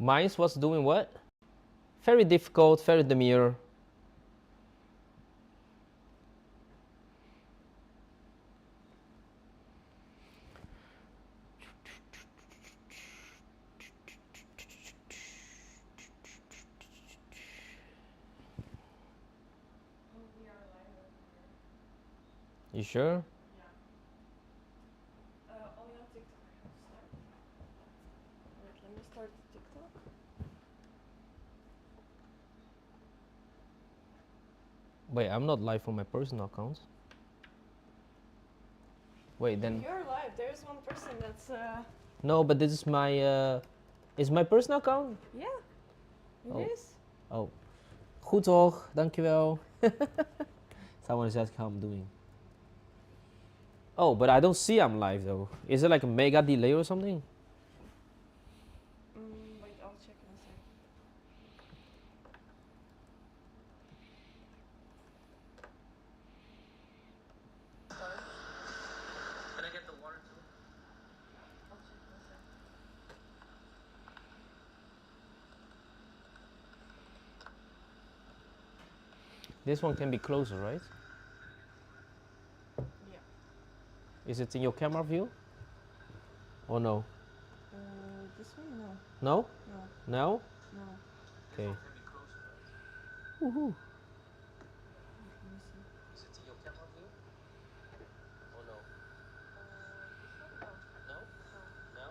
Mine was doing what? Very difficult, very demure. You sure? Only on TikTok I have start. Wait, let me start TikTok. Wait, I'm not live on my personal account. Wait, then. You're live. There's one person that's No, but this is my. Is my personal account? yeah. It Oh. is. Oh. Goed toch, dankjewel. Someone is asking how I'm doing. Oh, but I don't see I'm live though. Is it like a mega delay or something? Wait, I'll check in a sec. Can I get the water too? I'll check in a sec. This one can be closer, right? Yeah. Is it in your camera view? Or no? This one? No. No? No. No? No. Okay. Wait, Woohoo. let me see. Is it in your camera view? Or no? This one? No. No? No. No? No.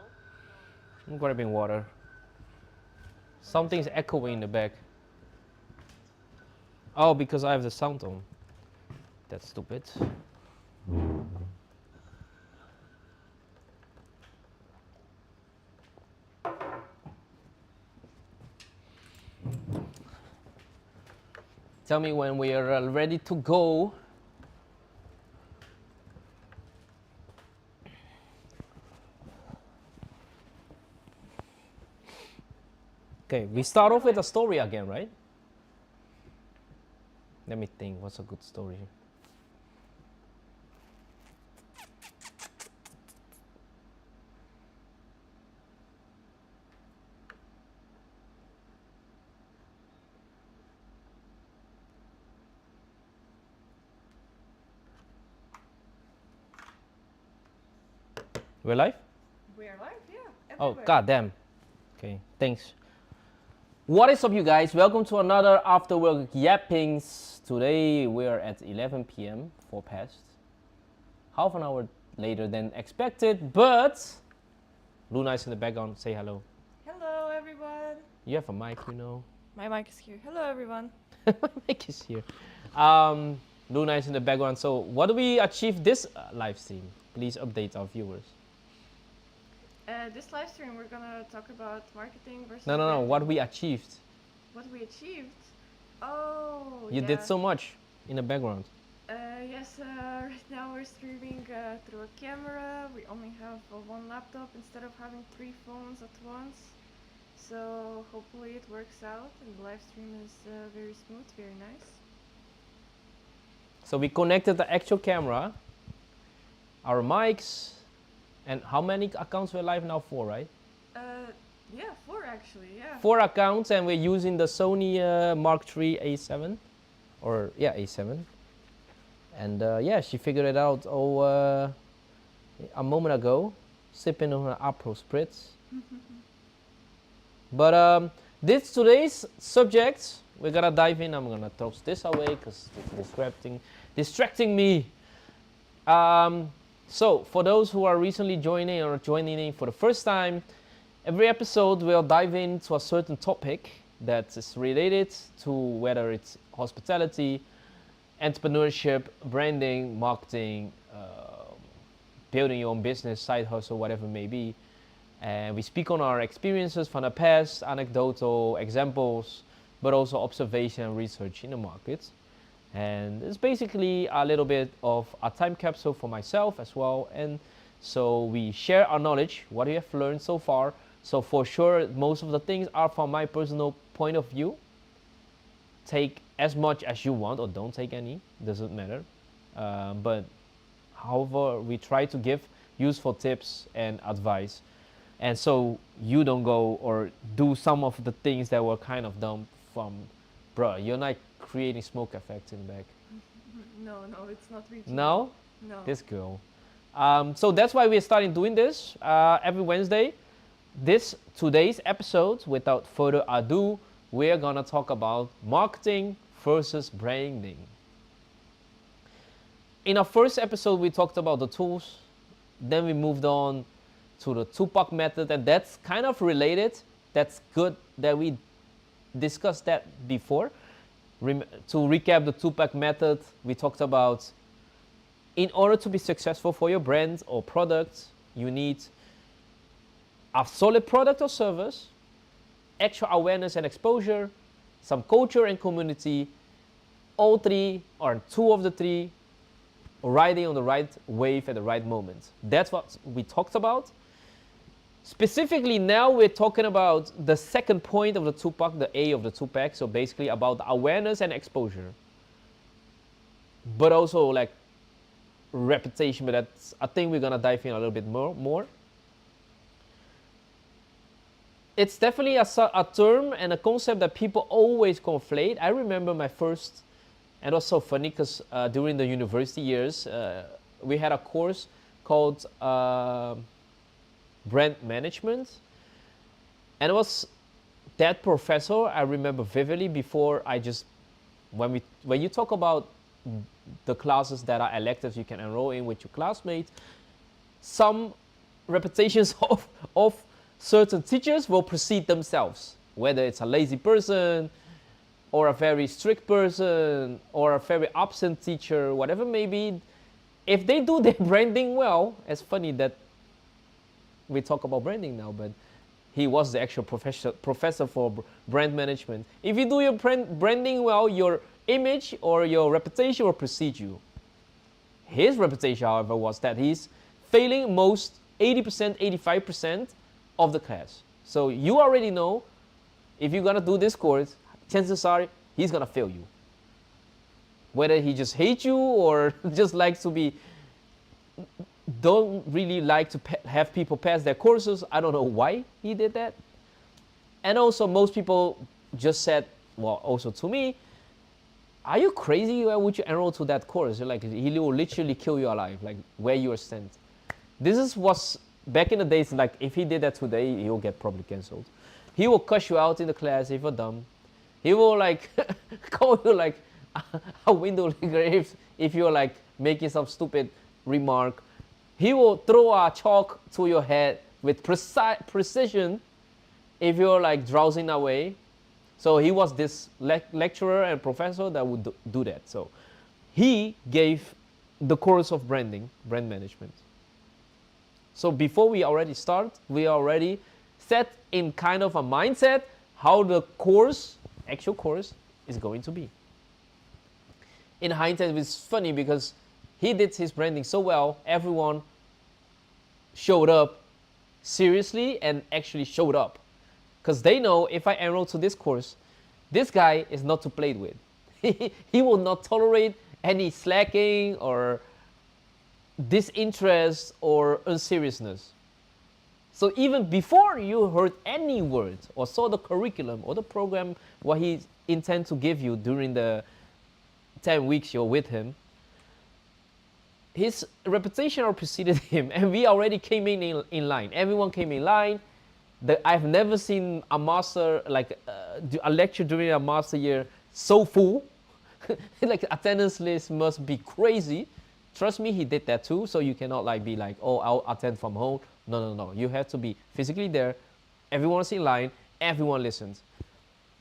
I'm grabbing water. Something's echoing in the back. Oh, because I have the sound on. That's stupid. Tell me when we are ready to go. Okay, we start off with a story again, right? Let me think, what's a good story? We're live? We are live, yeah. Oh, Everywhere. goddamn. Okay, thanks. What is up, you guys? Welcome to another After Work Yappings. Today we're at 11 p.m. 4 past. Half an hour later than expected, but Luna is in the background. Say hello. Hello, everyone. You have a mic, you know. My mic is here. Hello, everyone. My mic is here. Luna is in the background. So, what do we achieve this live stream? Please update our viewers. This live stream, we're gonna talk about marketing versus. No. branding. What we achieved. What we achieved. Oh. You yeah. did so much in the background. Yes, right now we're streaming through a camera. We only have one laptop instead of having 3 phones at once. So hopefully it works out and the live stream is very smooth, very nice. So we connected the actual camera, our mics, and how many accounts we're live now? 4, right? Yeah, 4 actually, yeah. 4 accounts, and we're using the Sony Mark III A7, or yeah, A7. And yeah, she figured it out a moment ago, sipping on her Aperol Spritz. But this today's subject, we're gonna dive in. I'm gonna toss this away because it's distracting me. So for those who are recently joining or joining in for the first time, every episode we'll dive into a certain topic that is related to whether it's hospitality, entrepreneurship, branding, marketing, building your own business, side hustle, whatever it may be. And we speak on our experiences from the past, anecdotal examples, but also observation and research in the market. And it's basically a little bit of a time capsule for myself as well. And so we share our knowledge, what we have learned so far. So for sure, most of the things are from my personal point of view. Take as much as you want or don't take any, doesn't matter. But however, we try to give useful tips and advice. and so you don't go or do some of the things that were kind of dumb from, bro, you're not creating smoke effects in the back. No, no, it's not reaching. No? No. This girl. So that's why we're starting doing this every Wednesday. Today's episode, without further ado, we're gonna talk about marketing versus branding. In our first episode, we talked about the tools. Then we moved on to the Tupac method, and that's kind of related. That's good that we discussed that before. To recap the Tupac method, we talked about in order to be successful for your brand or product, you need a solid product or service, extra awareness and exposure, some culture and community, all three or two of the three riding on the right wave at the right moment. That's what we talked about. Specifically now we're talking about the second point of the Tupac, the A of the Tupac, so basically about awareness and exposure. But also like reputation, but that's, I think we're gonna dive in a little bit more. It's definitely a term and a concept that people always conflate. I remember my first, and it was so funny because during the university years, we had a course called brand management, and it was that professor I remember vividly. Before I just when you talk about the classes that are electives you can enroll in with your classmates, some reputations of certain teachers will precede themselves, whether it's a lazy person or a very strict person or a very absent teacher, whatever it may be. If they do their branding well, it's funny that we talk about branding now, but he was the actual professor for brand management. If you do your branding well, your image or your reputation will precede you. His reputation, however, was that he's failing most 80%, 85% of the class. So you already know if you're gonna do this course, chances are he's gonna fail you. Whether he just hates you or just likes to be, don't really like to have people pass their courses. I don't know why he did that. And also most people just said, well, also to me, are you crazy? Why would you enroll to that course? You're like, he will literally kill you alive, like where you are stand. Was back in the days, like if he did that today, he'll get probably cancelled. He will cuss you out in the class if you're dumb. He will like call you like a window licker if you're like making some stupid remark. He will throw a chalk to your head with precision if you're like drowsing away. So he was this lecturer and professor that would do that. So he gave the course of brand management. So before we already start, we already set in kind of a mindset how the actual course is going to be. In hindsight, it's funny because he did his branding so well, everyone showed up seriously and actually showed up. Because they know if I enroll to this course, this guy is not to play with. He will not tolerate any slacking or disinterest or unseriousness. So even before you heard any word or saw the curriculum or the program, what he intends to give you during the 10 weeks you're with him, his reputation preceded him, and we already came in line. Everyone came in line. I've never seen a master, like a lecture during a master year so full. Like attendance list must be crazy. Trust me, he did that too. So you cannot like be like, oh, I'll attend from home. No. You have to be physically there. Everyone's in line. Everyone listens.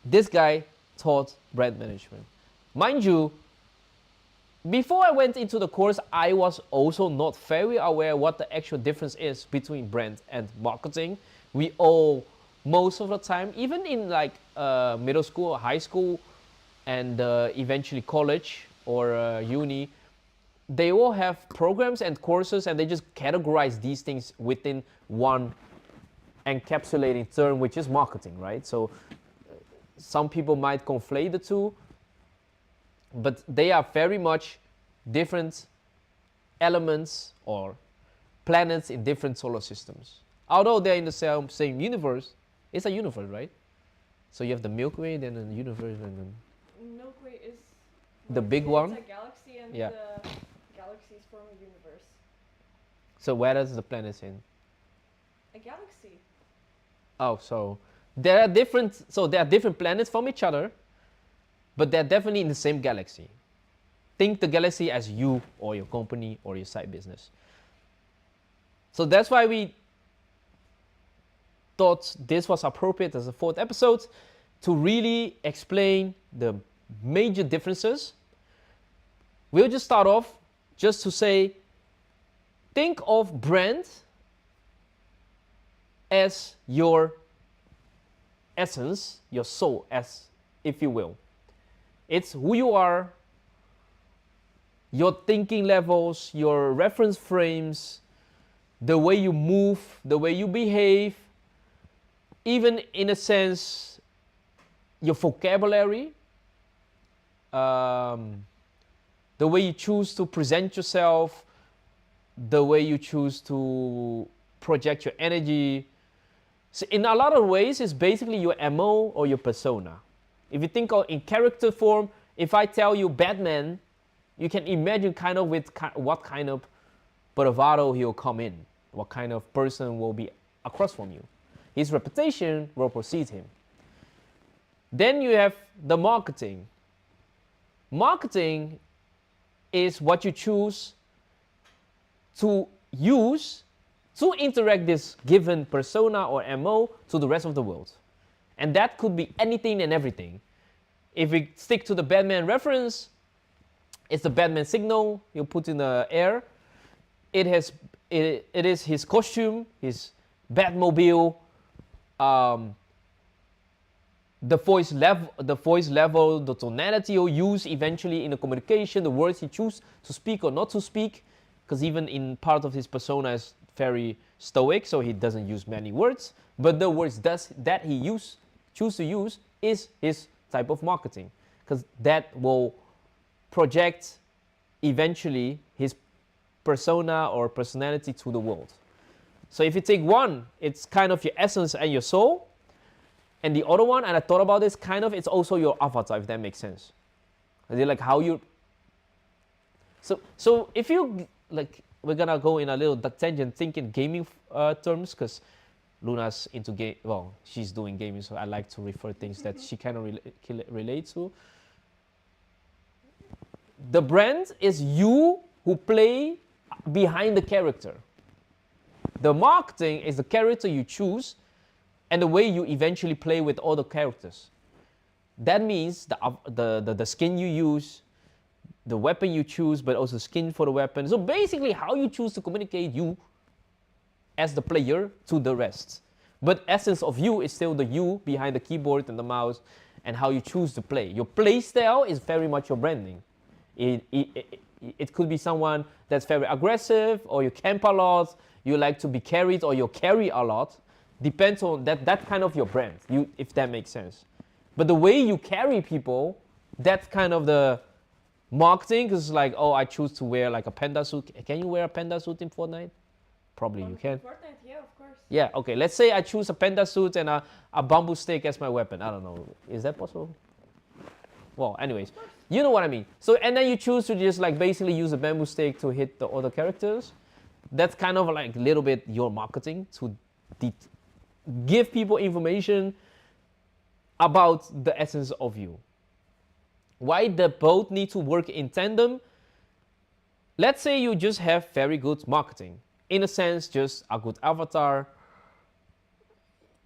This guy taught brand management. Mind you, before I went into the course, I was also not very aware what the actual difference is between brand and marketing. We all, most of the time, even in like middle school, high school, and eventually college or uni, they all have programs and courses, and they just categorize these things within one encapsulating term, which is marketing, right? So some people might conflate the two, but they are very much different elements or planets in different solar systems. Although they're in the same universe, it's a universe, right? So you have the Milky Way, then the universe, and then Milky Way is the like, big one. It's a galaxy, and Yeah. the galaxies form a universe. So where does the planets in? A galaxy. Oh, so there are different. So there are different planets from each other, but they're definitely in the same galaxy. Think the galaxy as you or your company or your side business. So that's why we thought this was appropriate as a fourth episode to really explain the major differences. We'll just start off just to say, think of brand as your essence, your soul, as if you will. It's who you are, your thinking levels, your reference frames, the way you move, the way you behave, even in a sense, your vocabulary, the way you choose to present yourself, the way you choose to project your energy. So in a lot of ways, it's basically your MO or your persona. If you think of in character form, if I tell you Batman, you can imagine kind of with what kind of bravado he'll come in, what kind of person will be across from you. His reputation will precede him. Then you have the marketing. Marketing is what you choose to use to interact this given persona or MO to the rest of the world. And that could be anything and everything. If we stick to the Batman reference, it's the Batman signal you put in the air. It is his costume, his Batmobile, the voice level, the tonality he'll use eventually in the communication, the words he chooses to speak or not to speak, because even in part of his persona is very stoic, so he doesn't use many words. But the words that he choose to use is his type of marketing, because that will project eventually his persona or personality to the world. So if you take one, it's kind of your essence and your soul. And the other one, and I thought about this, kind of, it's also your avatar, if that makes sense. Like how you... So if you, like, we're gonna go in a little tangent thinking gaming terms, because Luna's into game, well, she's doing gaming, so I like to refer things that she kind of relate to. The brand is you who play behind the character. The marketing is the character you choose and the way you eventually play with all the characters. That means the skin you use, the weapon you choose, but also skin for the weapon. So basically how you choose to communicate you as the player to the rest. But essence of you is still the you behind the keyboard and the mouse and how you choose to play. Your play style is very much your branding. It could be someone that's very aggressive, or you camp a lot, you like to be carried, or you carry a lot. Depends on that kind of your brand, if that makes sense. But the way you carry people, that's kind of the marketing, because it's like, oh, I choose to wear like a panda suit. Can you wear a panda suit in Fortnite? Probably you can. Fortnite, yeah, of course. Yeah, okay. Let's say I choose a panda suit and a bamboo stick as my weapon. I don't know. Is that possible? Well, anyways, you know what I mean. So, and then you choose to just like basically use a bamboo stick to hit the other characters. That's kind of like a little bit your marketing to give people information about the essence of you. Why the both need to work in tandem? Let's say you just have very good marketing. In a sense, just a good avatar.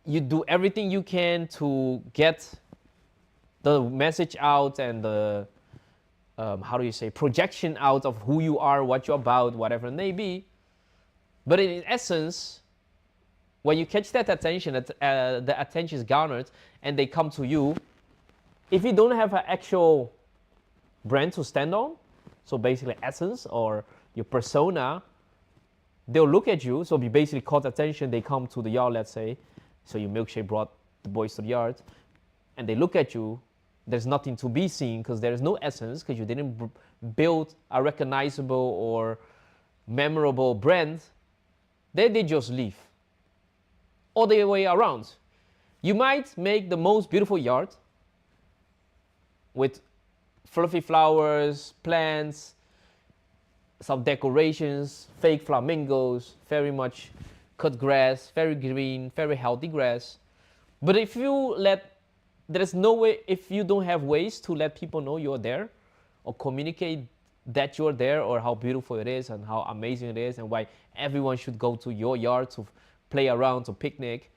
You do everything you can to get the message out and the, projection out of who you are, what you're about, whatever it may be. But in essence, when you catch that attention, the attention is garnered and they come to you, if you don't have an actual brand to stand on, so basically essence or your persona, they'll look at you. So you basically caught attention, they come to the yard, let's say. So your milkshake brought the boys to the yard, and they look at you. There's nothing to be seen because there is no essence, because you didn't build a recognizable or memorable brand. They just leave. all the way around. You might make the most beautiful yard with fluffy flowers, plants, some decorations, fake flamingos, very much cut grass, very green, very healthy grass. But if there is no way, if you don't have ways to let people know you're there or communicate that you're there or how beautiful it is and how amazing it is and why everyone should go to your yard to play around, to picnic,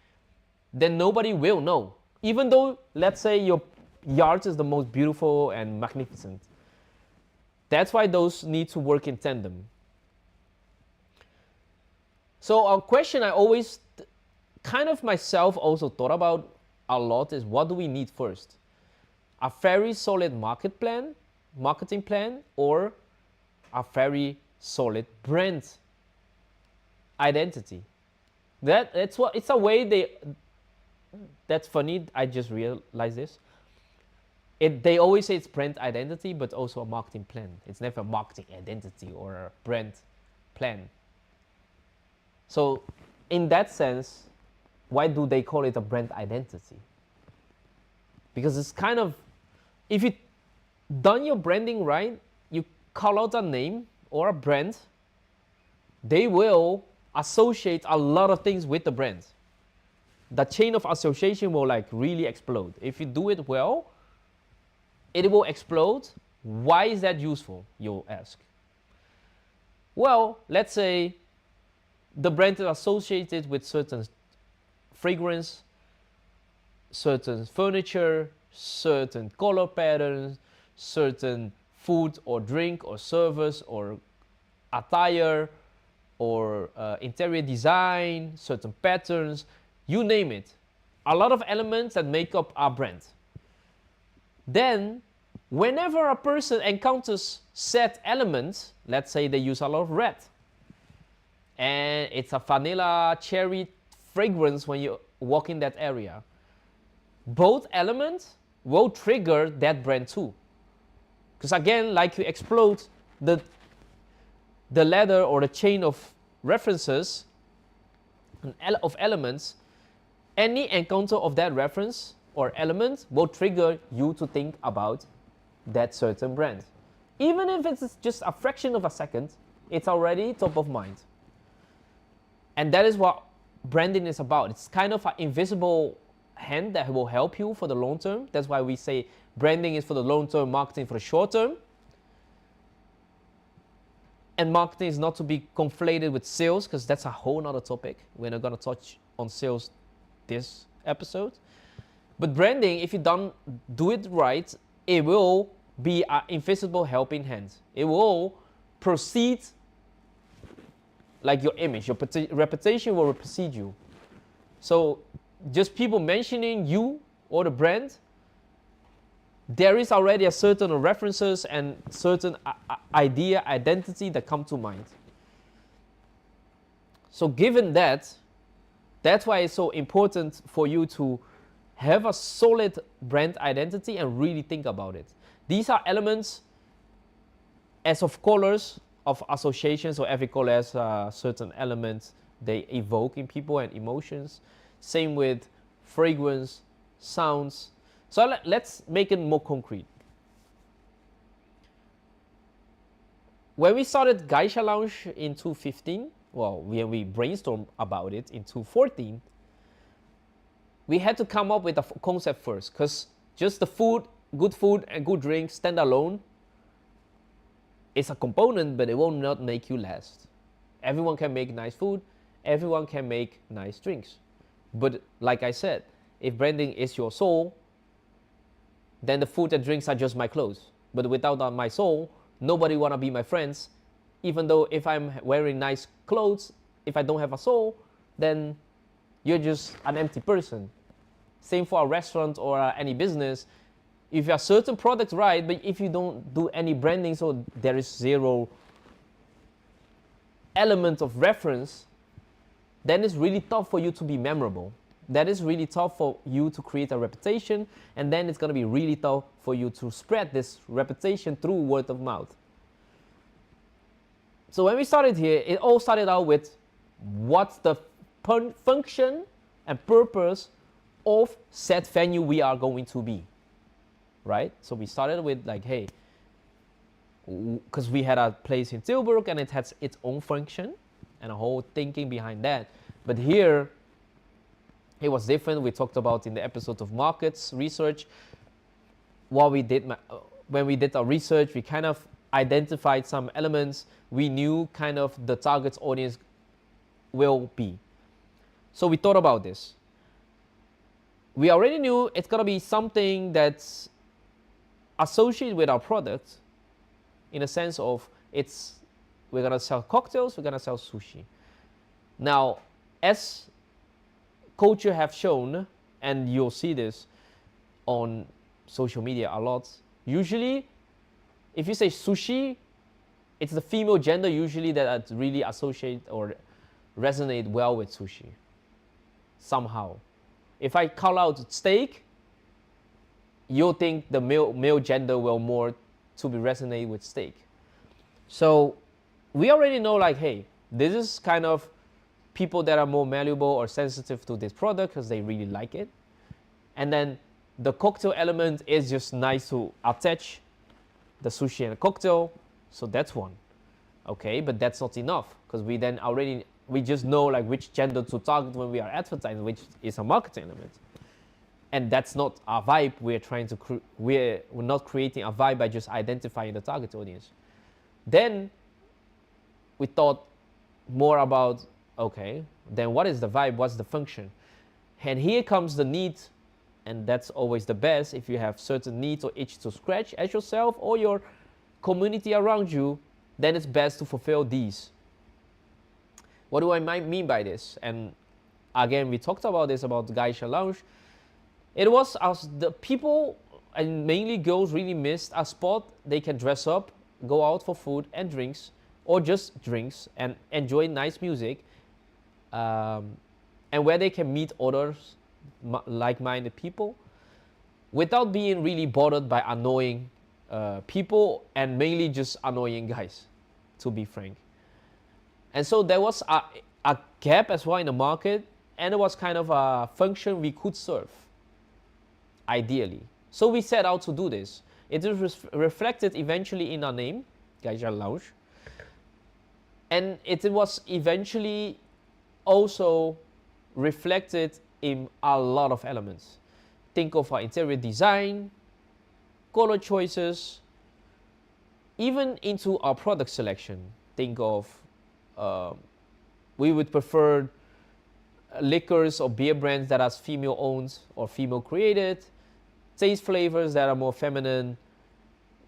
then nobody will know. Even though, let's say, your yard is the most beautiful and magnificent. That's why those need to work in tandem. So a question I always kind of myself also thought about a lot is, what do we need first? A very solid marketing plan, or a very solid brand identity? It's a way that's funny, I just realized this. They always say it's brand identity, but also a marketing plan. It's never a marketing identity or a brand plan. So in that sense, why do they call it a brand identity? Because it's kind of, if you done your branding right, you call out a name or a brand, they will associate a lot of things with the brand. The chain of association will like really explode. If you do it well, it will explode. Why is that useful, you'll ask? Well, let's say the brand is associated with certain fragrance, certain furniture, certain color patterns, certain food or drink or service or attire or interior design, certain patterns, you name it. A lot of elements that make up our brand. Then, whenever a person encounters said elements, let's say they use a lot of red, and it's a vanilla cherry fragrance when you walk in that area, both elements will trigger that brand too. Because again, like you explode the ladder or the chain of references of elements, any encounter of that reference or element will trigger you to think about that certain brand. Even if it's just a fraction of a second, it's already top of mind. And that is what branding is about. It's kind of an invisible hand that will help you for the long term. That's why we say branding is for the long term, marketing for the short term. And marketing is not to be conflated with sales, because that's a whole nother topic. We're not going to touch on sales this episode. But branding, if you don't do it right, it will be an invisible helping hand. It will proceed like your image. Your reputation will precede you. So just people mentioning you or the brand, there is already a certain references and certain idea, identity that come to mind. So given that, that's why it's so important for you to have a solid brand identity and really think about it. These are elements as of colors of association. So every color has certain elements they evoke in people and emotions. Same with fragrance, sounds. So let's make it more concrete. When we started Geisha Lounge in 2015, well, when we brainstormed about it in 2014, we had to come up with a concept first, because just the food, good food and good drinks stand alone is a component, but it will not make you last. Everyone can make nice food, everyone can make nice drinks. But like I said, if branding is your soul, then the food and drinks are just my clothes. But without my soul, nobody wanna be my friends. Even though if I'm wearing nice clothes, if I don't have a soul, then you're just an empty person. Same for a restaurant or any business. If you have certain products right, but if you don't do any branding, so there is zero element of reference, then it's really tough for you to be memorable. That is really tough for you to create a reputation, and then it's going to be really tough for you to spread this reputation through word of mouth. So when we started here, it all started out with what's the function and purpose of said venue we are going to be, right? So we started with like, hey, because we had a place in Tilburg and it has its own function and a whole thinking behind that. But here, it was different. We talked about in the episode of markets research. What we did when we did our research, we kind of identified some elements we knew kind of the target audience will be. So we thought about this. We already knew it's gonna be something that's associated with our product, in a sense of we're gonna sell cocktails, we're gonna sell sushi. Now, as culture have shown, and you'll see this on social media a lot, usually if you say sushi, it's the female gender usually that really associate or resonate well with sushi somehow. If I call out steak, you'll think the male gender will more to be resonate with steak. So we already know like, hey, this is kind of people that are more malleable or sensitive to this product because they really like it. And then the cocktail element is just nice to attach the sushi and a cocktail. So that's one. Okay, but that's not enough because we just know like which gender to target when we are advertising, which is a marketing element. And that's not our vibe. We're trying to we're not creating a vibe by just identifying the target audience. Then we thought more about, okay, then what is the vibe? What's the function? And here comes the need, and that's always the best if you have certain needs or itch to scratch as yourself or your community around you, then it's best to fulfill these. What do I mean by this? And again, we talked about this about Geisha Lounge. It was as the people, and mainly girls, really missed a spot they can dress up, go out for food and drinks, or just drinks and enjoy nice music, and where they can meet others, like-minded people, without being really bothered by annoying people and mainly just annoying guys, to be frank. And so there was a gap as well in the market, and it was kind of a function we could serve, ideally. So we set out to do this. It is reflected eventually in our name, Geisha Lounge. And it was eventually also reflected in a lot of elements. Think of our interior design, color choices, even into our product selection. Think of, we would prefer liquors or beer brands that are female owned or female created, taste flavors that are more feminine,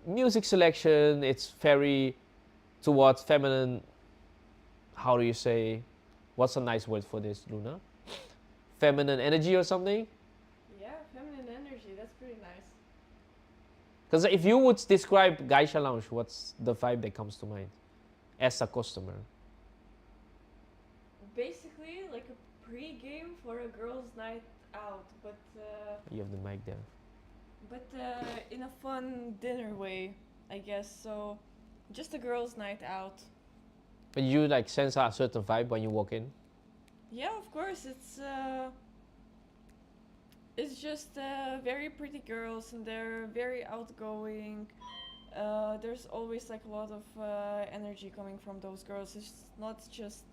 music selection, it's very towards feminine. How do you say, what's a nice word for this, Luna? Feminine energy or something? Yeah, feminine energy, that's pretty nice. Because if you would describe Geisha Lounge, what's the vibe that comes to mind as a customer? Basically, like a pre-game for a girls' night out, but You have the mic there. in a fun dinner way, I guess. So, just a girls' night out. But you like sense a certain vibe when you walk in? Yeah, of course. It's just very pretty girls, and they're very outgoing. There's always like a lot of energy coming from those girls. It's not just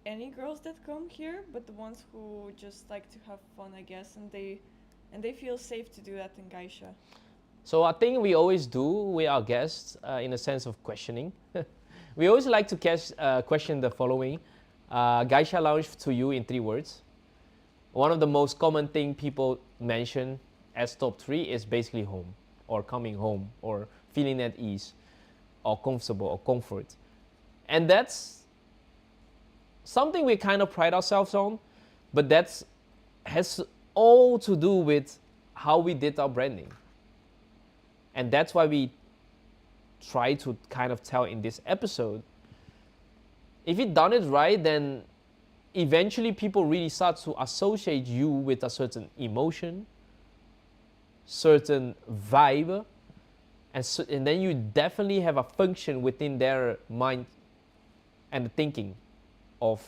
any girls that come here, but the ones who just like to have fun, I guess, and they feel safe to do that in Geisha. So I think we always do with our guests in a sense of questioning. We always like to question the following. Geisha Lounge to you in 3 words. One of the most common thing people mention as top 3 is basically home, or coming home, or feeling at ease, or comfortable, or comfort. And that's something we kind of pride ourselves on, but that has all to do with how we did our branding. And that's why we try to kind of tell in this episode. If you've done it right, then eventually people really start to associate you with a certain emotion, certain vibe, and then you definitely have a function within their mind and the thinking of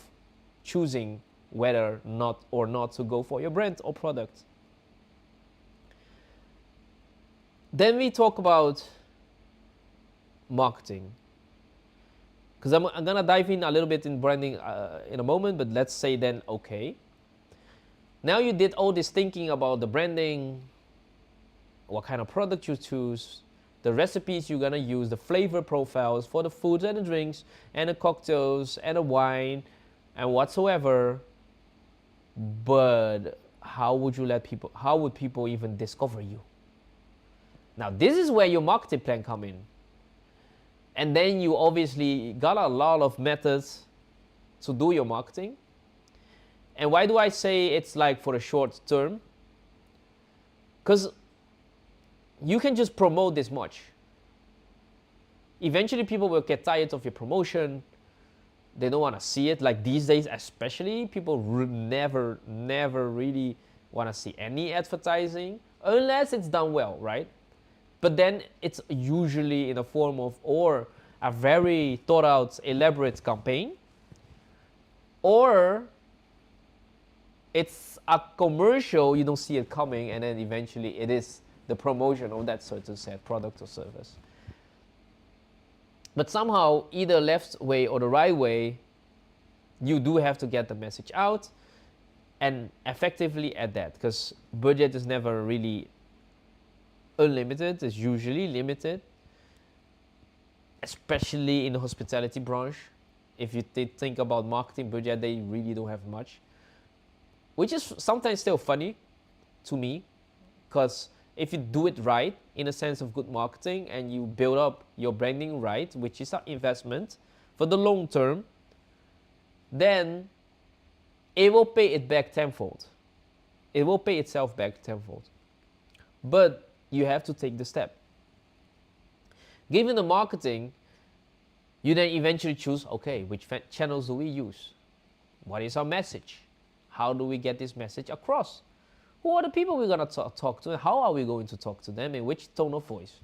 choosing whether or not to go for your brand or product. Then we talk about marketing, because I'm gonna dive in a little bit in branding in a moment, but let's say then, okay, now you did all this thinking about the branding, what kind of product you choose, the recipes you're gonna use, the flavor profiles for the foods and the drinks and the cocktails and the wine and whatsoever. But how would people even discover you? Now this is where your marketing plan come in. And then you obviously got a lot of methods to do your marketing. And why do I say it's like for the short term? Because you can just promote this much. Eventually people will get tired of your promotion. They don't want to see it. Like these days especially, people never really want to see any advertising unless it's done well, right? But then it's usually in a form of or a very thought out, elaborate campaign, or it's a commercial, you don't see it coming, and then eventually it is the promotion of that certain set product or service. But somehow, either left way or the right way, you do have to get the message out and effectively at that, because budget is never really unlimited, it's usually limited, especially in the hospitality branch. If you think about marketing budget, they really don't have much, which is sometimes still funny to me, because if you do it right in a sense of good marketing and you build up your branding right, which is an investment for the long term, then it will pay it back tenfold. It will pay itself back tenfold. But you have to take the step. Given the marketing, you then eventually choose, okay, which channels do we use? What is our message? How do we get this message across? Who are the people we're gonna talk to, and how are we going to talk to them, in which tone of voice?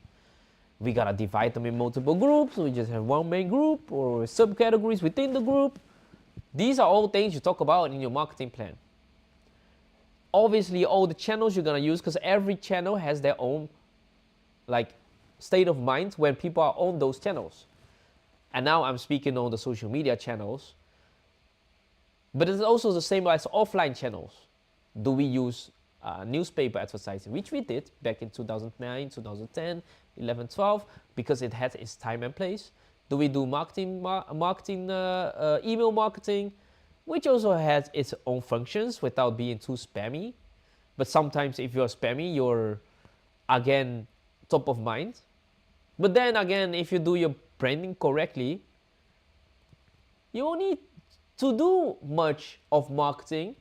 We gotta divide them in multiple groups, we just have one main group, or subcategories within the group. These are all things you talk about in your marketing plan. Obviously, all the channels you're gonna use, because every channel has their own like state of mind when people are on those channels. And now I'm speaking on the social media channels, but it's also the same as offline channels. Do we use newspaper advertising, which we did back in 2009, 2010, 11, 12, because it had its time and place? Do we do email marketing, which also has its own functions without being too spammy? But sometimes if you're spammy, you're again top of mind. But then again, if you do your branding correctly, you don't need to do much of marketing,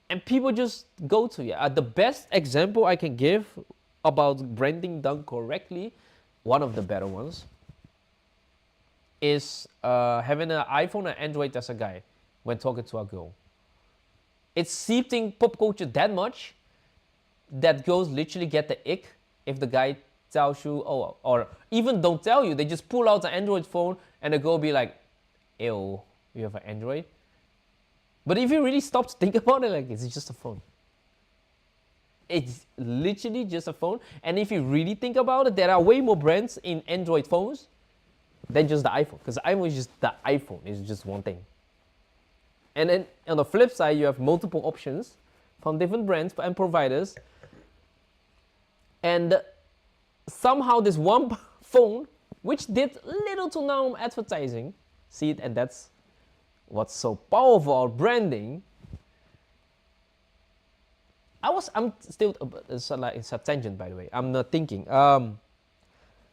and people just go to you. The best example I can give about branding done correctly, one of the better ones, is having an iPhone and Android as a guy when talking to a girl. It's seeped in pop culture that much that girls literally get the ick if the guy tells you, oh, or even don't tell you, they just pull out the Android phone and the girl be like, ew, you have an Android? But if you really stop to think about it, like, it's just a phone. It's literally just a phone. And if you really think about it, there are way more brands in Android phones than just the iPhone. Because the iPhone is just the iPhone, it's just one thing. And then on the flip side, you have multiple options from different brands and providers. And somehow this one phone, which did little to no advertising, see it, and that's what's so powerful about branding. I'm still, it's a tangent by the way, I'm not thinking. The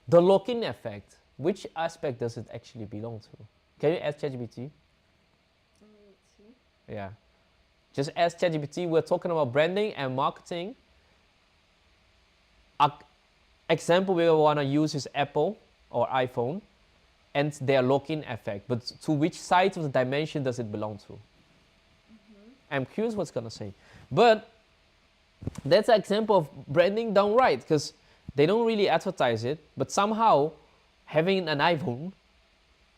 lock-in effect, which aspect does it actually belong to? Can you ask ChatGPT? Let's see. Yeah. Just ask ChatGPT, we're talking about branding and marketing. An example we want to use is Apple or iPhone and their lock-in effect, but to which side of the dimension does it belong to? I'm curious what's gonna say. But that's an example of branding done right, because they don't really advertise it, but somehow having an iPhone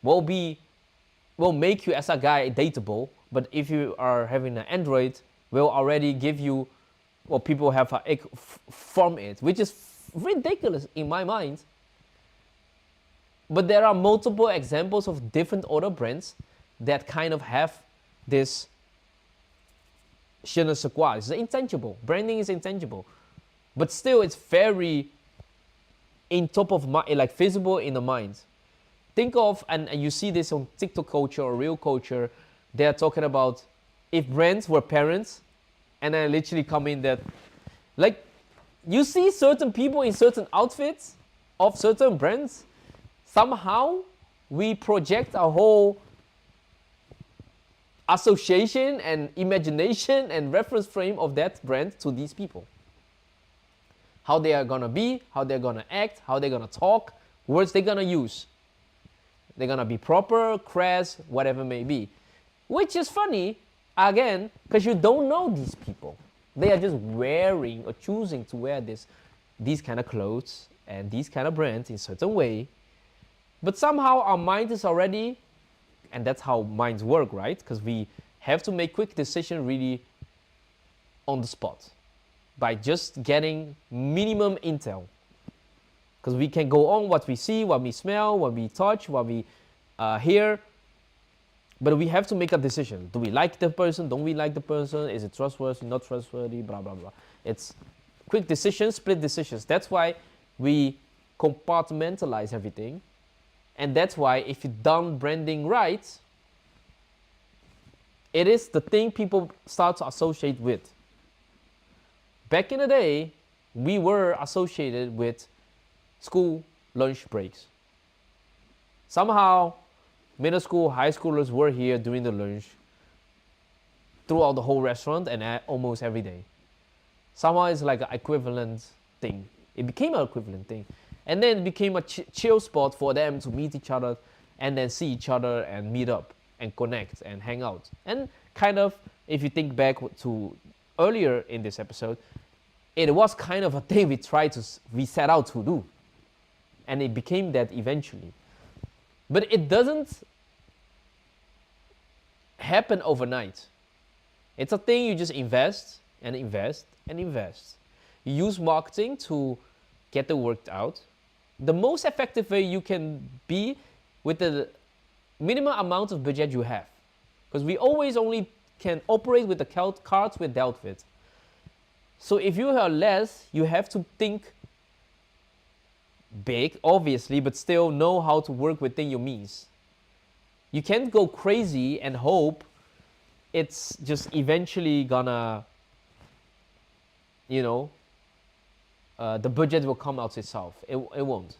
will make you as a guy dateable But if you are having an Android, will already give you, well, people have a egg from it, which is ridiculous in my mind. But there are multiple examples of different other brands that kind of have this je ne sais quoi. It's intangible. Branding is intangible. But still, it's very in top of mind, like visible in the mind. Think of, and you see this on TikTok culture or real culture, they're talking about if brands were parents, and then literally come in that, like, you see certain people in certain outfits of certain brands, somehow we project a whole association and imagination and reference frame of that brand to these people. How they are gonna be, how they're gonna act, how they're gonna talk, words they're gonna use. They're gonna be proper, crass, whatever it may be. Which is funny, again, because you don't know these people. They are just wearing or choosing to wear these kind of clothes and these kind of brands in a certain way. But somehow our mind is already, and that's how minds work, right? Because we have to make quick decisions really on the spot by just getting minimum intel. Because we can go on what we see, what we smell, what we touch, what we hear. But we have to make a decision. Do we like the person? Don't we like the person? Is it trustworthy, not trustworthy, blah, blah, blah. It's quick decisions, split decisions. That's why we compartmentalize everything. And that's why if you've done branding right, it is the thing people start to associate with. Back in the day, we were associated with school lunch breaks. Somehow, middle school, high schoolers were here during the lunch throughout the whole restaurant and almost every day. Somehow it's like an equivalent thing. It became an equivalent thing. And then it became a chill spot for them to meet each other and then see each other and meet up and connect and hang out. And kind of, if you think back to earlier in this episode, it was kind of a thing we set out to do. And it became that eventually. But it doesn't happen overnight. It's a thing you just invest and invest and invest. You use marketing to get the work out. The most effective way you can be with the minimum amount of budget you have. Because we always only can operate with the cards we're dealt with. So if you have less, you have to think big, obviously, but still know how to work within your means. You can't go crazy and hope it's just eventually gonna, the budget will come out itself. It won't.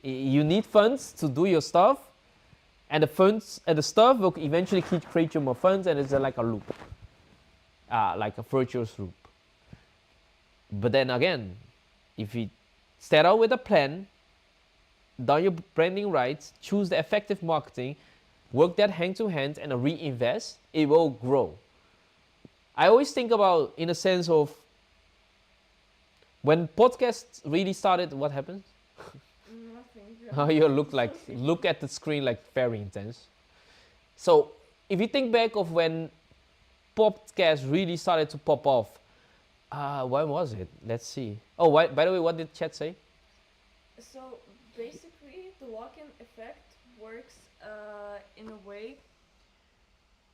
You need funds to do your stuff, and the funds and the stuff will eventually create you more funds, and it's like a loop, like a virtuous loop. But then again, if you set out with a plan, done your branding right, choose the effective marketing, work that hand to hand, and reinvest, it will grow. I always think about in a sense of when podcasts really started, what happened? Nothing. How you look at the screen like very intense. So if you think back of when podcasts really started to pop off, when was it? Let's see. Oh, by the way, what did chat say? So basically, the lock-in effect works in a way.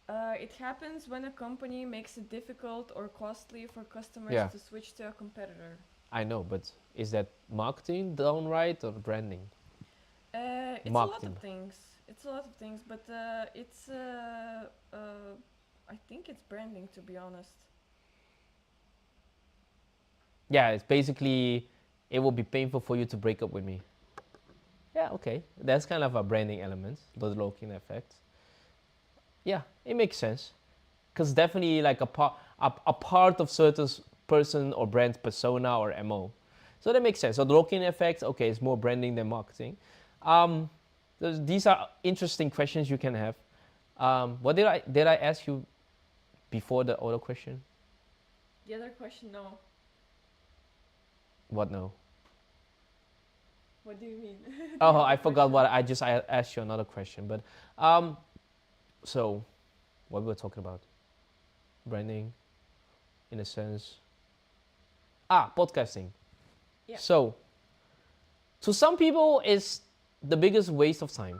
It happens when a company makes it difficult or costly for customers to switch to a competitor. I know, but is that marketing done right or branding? It's Marketing. a lot of things. It's a lot of things, but I think it's branding, to be honest. Yeah, it's basically, it will be painful for you to break up with me. Yeah, okay. That's kind of a branding element, the lock-in effect. Yeah, it makes sense. Because definitely like a part of certain person or brand persona or MO. So that makes sense. So the lock-in effect, okay, it's more branding than marketing. These are interesting questions you can have. What did I ask you before the other question? The other question, no. What no? What do you mean? Oh, I forgot what I asked you another question. But so what we were talking about. Branding, in a sense. Podcasting. Yeah. So, to some people, it's the biggest waste of time.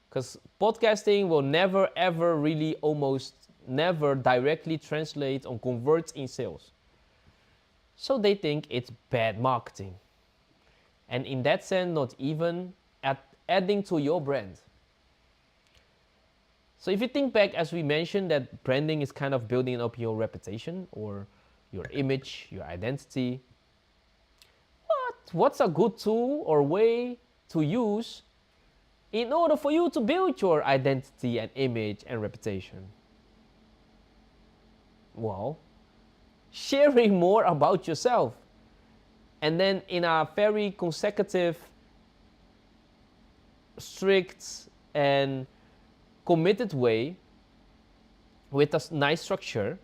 Because podcasting will never, ever really, almost never directly translate or convert in sales. So they think it's bad marketing. And in that sense, not even adding to your brand. So if you think back, as we mentioned, that branding is kind of building up your reputation or your image, your identity. What's a good tool or way to use in order for you to build your identity and image and reputation? Well, sharing more about yourself. And then in a very consecutive, strict, and committed way with a nice structure,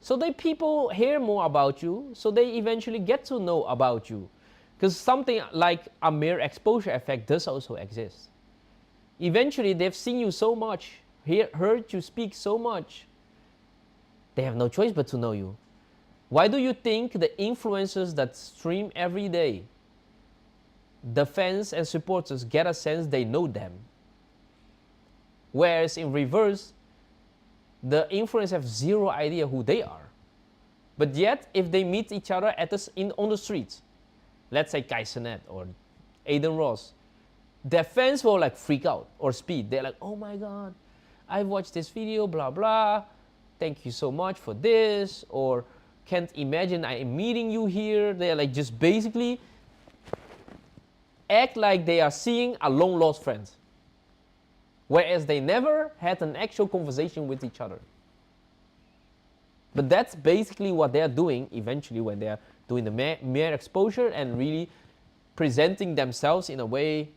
so that people hear more about you, so they eventually get to know about you. Because something like a mere exposure effect does also exist. Eventually, they've seen you so much, heard you speak so much, they have no choice but to know you. Why do you think the influencers that stream every day, the fans and supporters get a sense they know them? Whereas in reverse, the influencers have zero idea who they are. But yet, if they meet each other on the streets, let's say Kai Cenat or Aiden Ross, their fans will like freak out or speed. They're like, oh my God, I watched this video, blah, blah. Thank you so much for this. Or can't imagine I am meeting you here. They're like just basically act like they are seeing a long lost friend. Whereas they never had an actual conversation with each other. But that's basically what they're doing eventually when they're doing the mere exposure and really presenting themselves in a way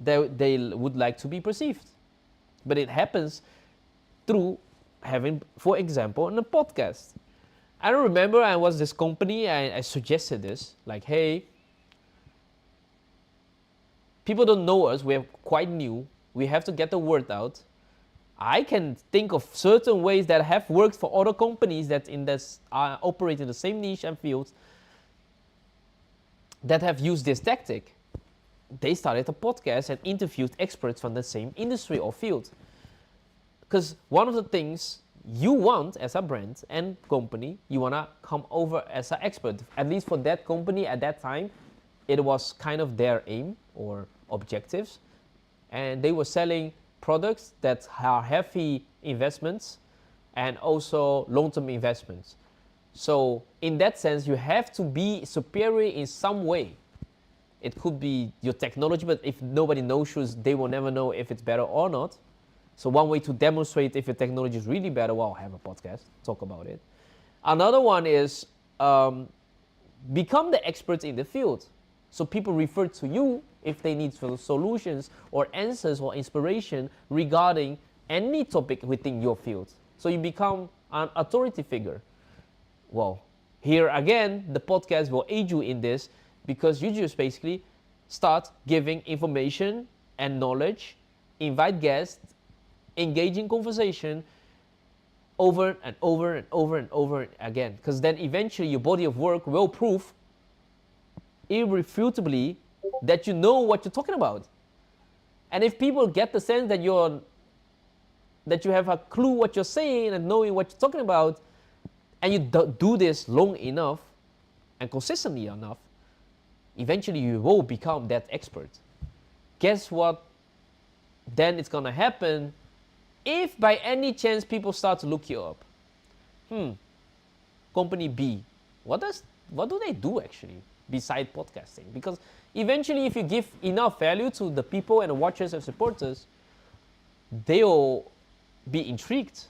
that they would like to be perceived. But it happens through having, for example, a podcast. I remember I was this company, I suggested this, like, hey, people don't know us, we're quite new, we have to get the word out. I can think of certain ways that have worked for other companies that operate in the same niche and fields that have used this tactic. They started a podcast and interviewed experts from the same industry or field. Because one of the things you want as a brand and company, you want to come over as an expert. At least for that company at that time, it was kind of their aim or objectives. And they were selling products that are heavy investments and also long-term investments. So in that sense, you have to be superior in some way. It could be your technology, but if nobody knows you, they will never know if it's better or not. So one way to demonstrate if your technology is really better, well, have a podcast, talk about it. Another one is become the expert in the field. So people refer to you if they need solutions or answers or inspiration regarding any topic within your field. So you become an authority figure. Well, here again, the podcast will aid you in this because you just basically start giving information and knowledge, invite guests, engage in conversation over and over and over and over again. Because then eventually your body of work will prove irrefutably that you know what you're talking about. And if people get the sense that you have a clue what you're saying and knowing what you're talking about, and you do this long enough and consistently enough, eventually you will become that expert. Guess what? Then it's gonna happen if by any chance people start to look you up. Company B, what do they do actually beside podcasting? Because eventually if you give enough value to the people and the watchers and supporters, they'll be intrigued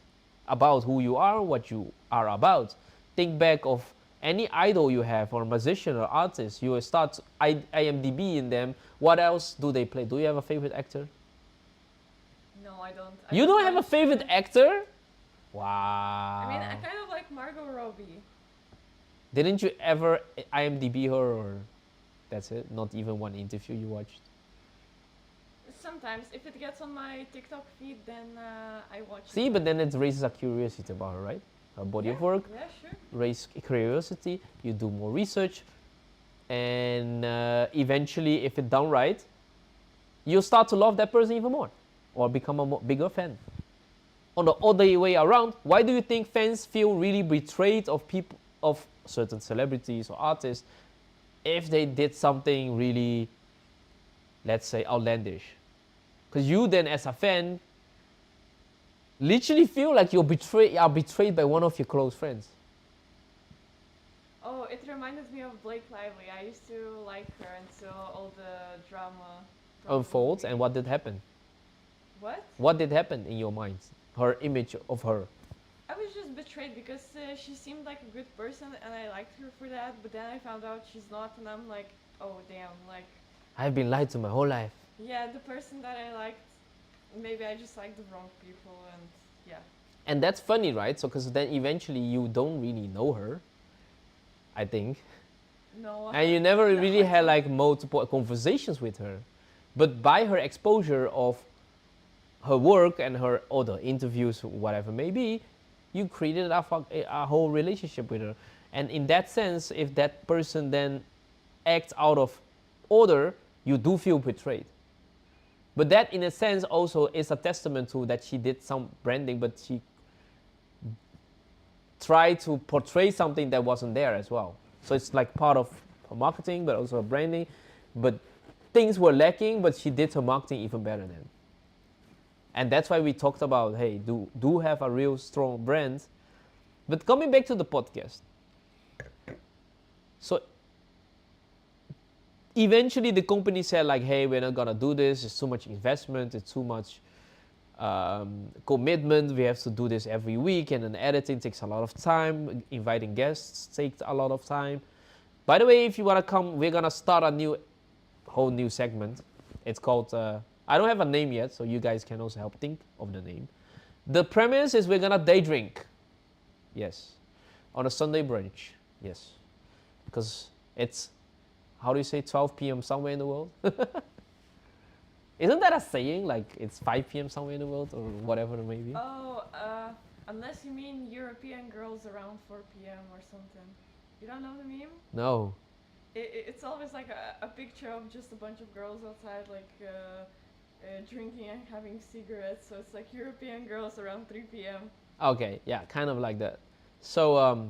about who you are, what you are about. Think back of any idol you have or musician or artist, you will start IMDb in them. What else do they play? Do you have a favorite actor? No, I don't. You don't have a favorite actor? Wow. I mean, I kind of like Margot Robbie. Didn't you ever IMDb her, or that's it? Not even one interview you watched? Sometimes, if it gets on my TikTok feed, then I watch See, it. but then it raises a curiosity about her, right? Her body of work, Yeah, sure. raise curiosity, you do more research, and eventually, if it's done right, you start to love that person even more or become a bigger fan. On the other way around, why do you think fans feel really betrayed of people, of certain celebrities or artists, if they did something really, let's say, outlandish? Because you then, as a fan, literally feel like are betrayed by one of your close friends. Oh, it reminded me of Blake Lively. I used to like her until all the drama from the Unfolds, movie. and what did happen? What? What did happen in your mind? Her image of her. I was just betrayed because she seemed like a good person and I liked her for that, but then I found out she's not, and I'm like, oh damn, like, I've been lied to my whole life. yeah, the person that I liked, maybe I just liked the wrong people, and yeah. And that's funny, right? So, because then eventually you don't really know her, I think. No. And you never No, really I had don't. like multiple conversations with her. But by her exposure of her work and her other interviews, whatever it may be, you created a whole relationship with her. And in that sense, if that person then acts out of order, you do feel betrayed. But that, in a sense, also is a testament to that she did some branding, but she tried to portray something that wasn't there as well. So it's like part of her marketing, but also her branding. But things were lacking, but she did her marketing even better then. And that's why we talked about, hey, do have a real strong brand. But coming back to the podcast. So eventually the company said like, hey, we're not gonna do this. It's too much investment. It's too much commitment. We have to do this every week, and then editing takes a lot of time. Inviting guests takes a lot of time. By the way, if you wanna come, we're gonna start a whole new segment. It's called. I don't have a name yet, so you guys can also help think of the name. The premise is we're gonna day drink. Yes, on a Sunday brunch. Yes, because it's, how do you say, 12 p.m. somewhere in the world? Isn't that a saying, like it's 5 p.m. somewhere in the world or whatever it may be? Oh, unless you mean European girls around 4 p.m. or something. You don't know the meme? No. It's always like a picture of just a bunch of girls outside, like drinking and having cigarettes. So it's like European girls around 3 p.m. Okay, yeah, kind of like that. So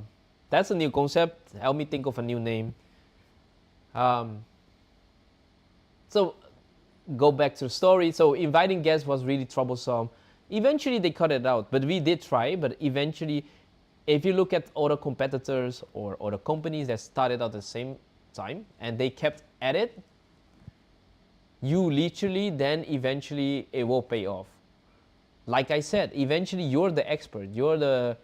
that's a new concept. Help me think of a new name. So go back to the story. So inviting guests was really troublesome. Eventually they cut it out, but we did try. But eventually, if you look at other competitors or other companies that started at the same time and they kept at it, you literally then eventually it will pay off. Like I said, eventually you're the expert. You're the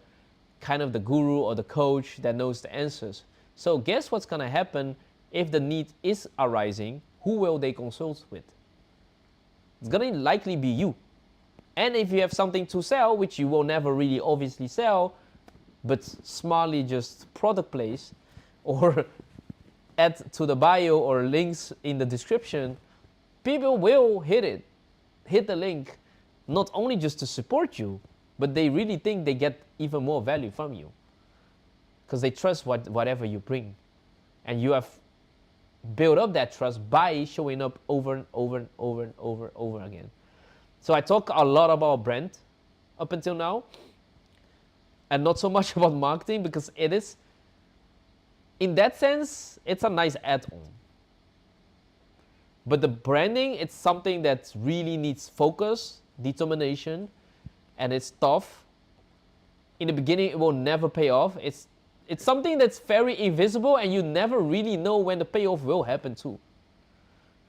kind of the guru or the coach that knows the answers. So guess what's gonna happen if the need is arising? Who will they consult with? It's gonna likely be you. And if you have something to sell, which you will never really obviously sell, but smartly just product place or add to the bio or links in the description, people will hit the link, not only just to support you, but they really think they get even more value from you because they trust whatever you bring. And you have built up that trust by showing up over and over and over and over again. So I talk a lot about brand up until now and not so much about marketing because it is, in that sense, it's a nice add-on. But the branding, it's something that really needs focus, determination, and it's tough. In the beginning, it will never pay off. It's something that's very invisible and you never really know when the payoff will happen too.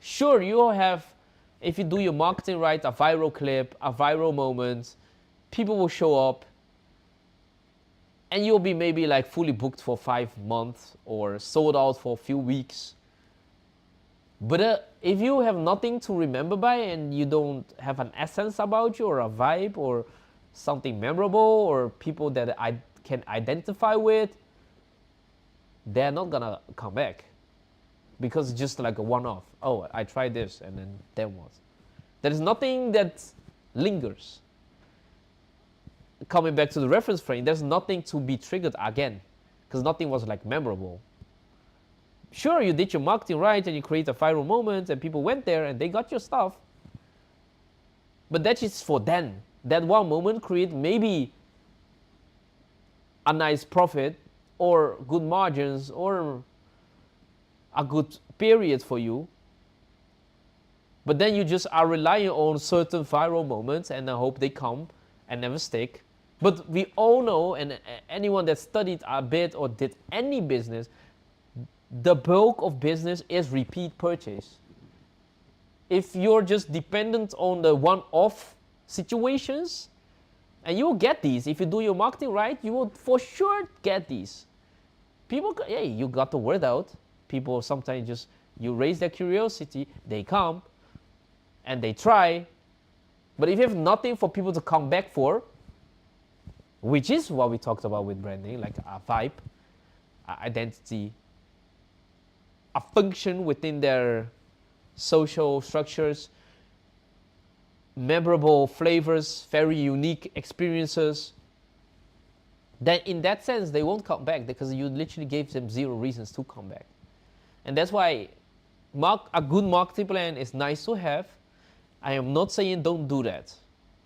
Sure, you'll have, if you do your marketing right, a viral clip, a viral moment, people will show up and you'll be maybe like fully booked for 5 months or sold out for a few weeks. But if you have nothing to remember by and you don't have an essence about you or a vibe or something memorable or people that I can identify with, they're not gonna come back because it's just like a one-off. Oh, I tried this and then what? There is nothing that lingers. Coming back to the reference frame, there's nothing to be triggered again, because nothing was like memorable. Sure, you did your marketing right and you create a viral moment and people went there and they got your stuff, but that is for then. That one moment create maybe a nice profit or good margins or a good period for you, but then you just are relying on certain viral moments and I hope they come and never stick. But we all know, and anyone that studied a bit or did any business, the bulk of business is repeat purchase. If you're just dependent on the one-off situations, and you'll get these. If you do your marketing right, you will for sure get these. People, hey, you got the word out. People sometimes just, you raise their curiosity, they come, and they try. But if you have nothing for people to come back for, which is what we talked about with branding, like a vibe, a identity, a function within their social structures, memorable flavors, very unique experiences, then in that sense they won't come back because you literally gave them zero reasons to come back. And that's why a good marketing plan is nice to have. I am not saying don't do that,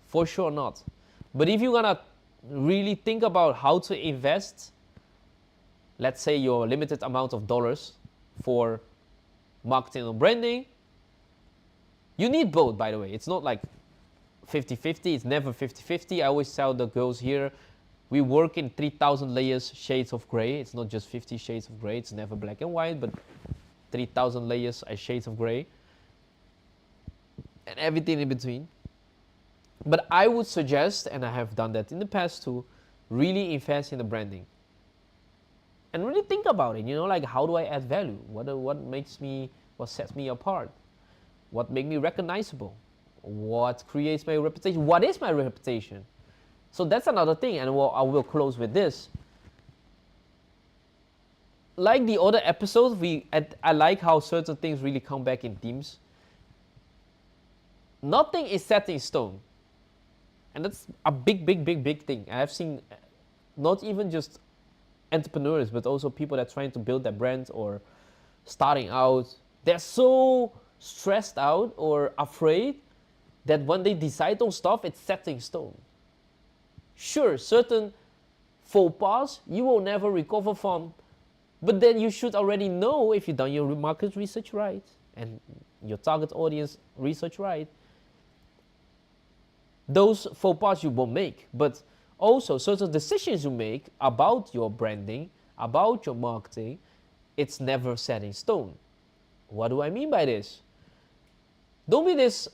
for sure not. But if you're gonna really think about how to invest, let's say your limited amount of dollars for marketing or branding, you need both, by the way. It's not like 50-50, it's never 50-50. I always tell the girls here, we work in 3,000 layers, shades of gray. It's not just 50 shades of gray, it's never black and white, but 3,000 layers as shades of gray. And everything in between. But I would suggest, and I have done that in the past too, really invest in the branding. And really think about it, like how do I add value? What makes me, what sets me apart? What makes me recognizable? What creates my reputation? What is my reputation? So that's another thing, and I will close with this. Like the other episodes, I like how certain things really come back in themes. Nothing is set in stone. And that's a big thing. I have seen not even just entrepreneurs, but also people that are trying to build their brand or starting out. They're so stressed out or afraid that when they decide on stuff, it's set in stone. Sure, certain faux pas you will never recover from, but then you should already know if you've done your market research right and your target audience research right. Those faux pas you won't make, but also certain decisions you make about your branding, about your marketing, it's never set in stone. What do I mean by this? Don't be this,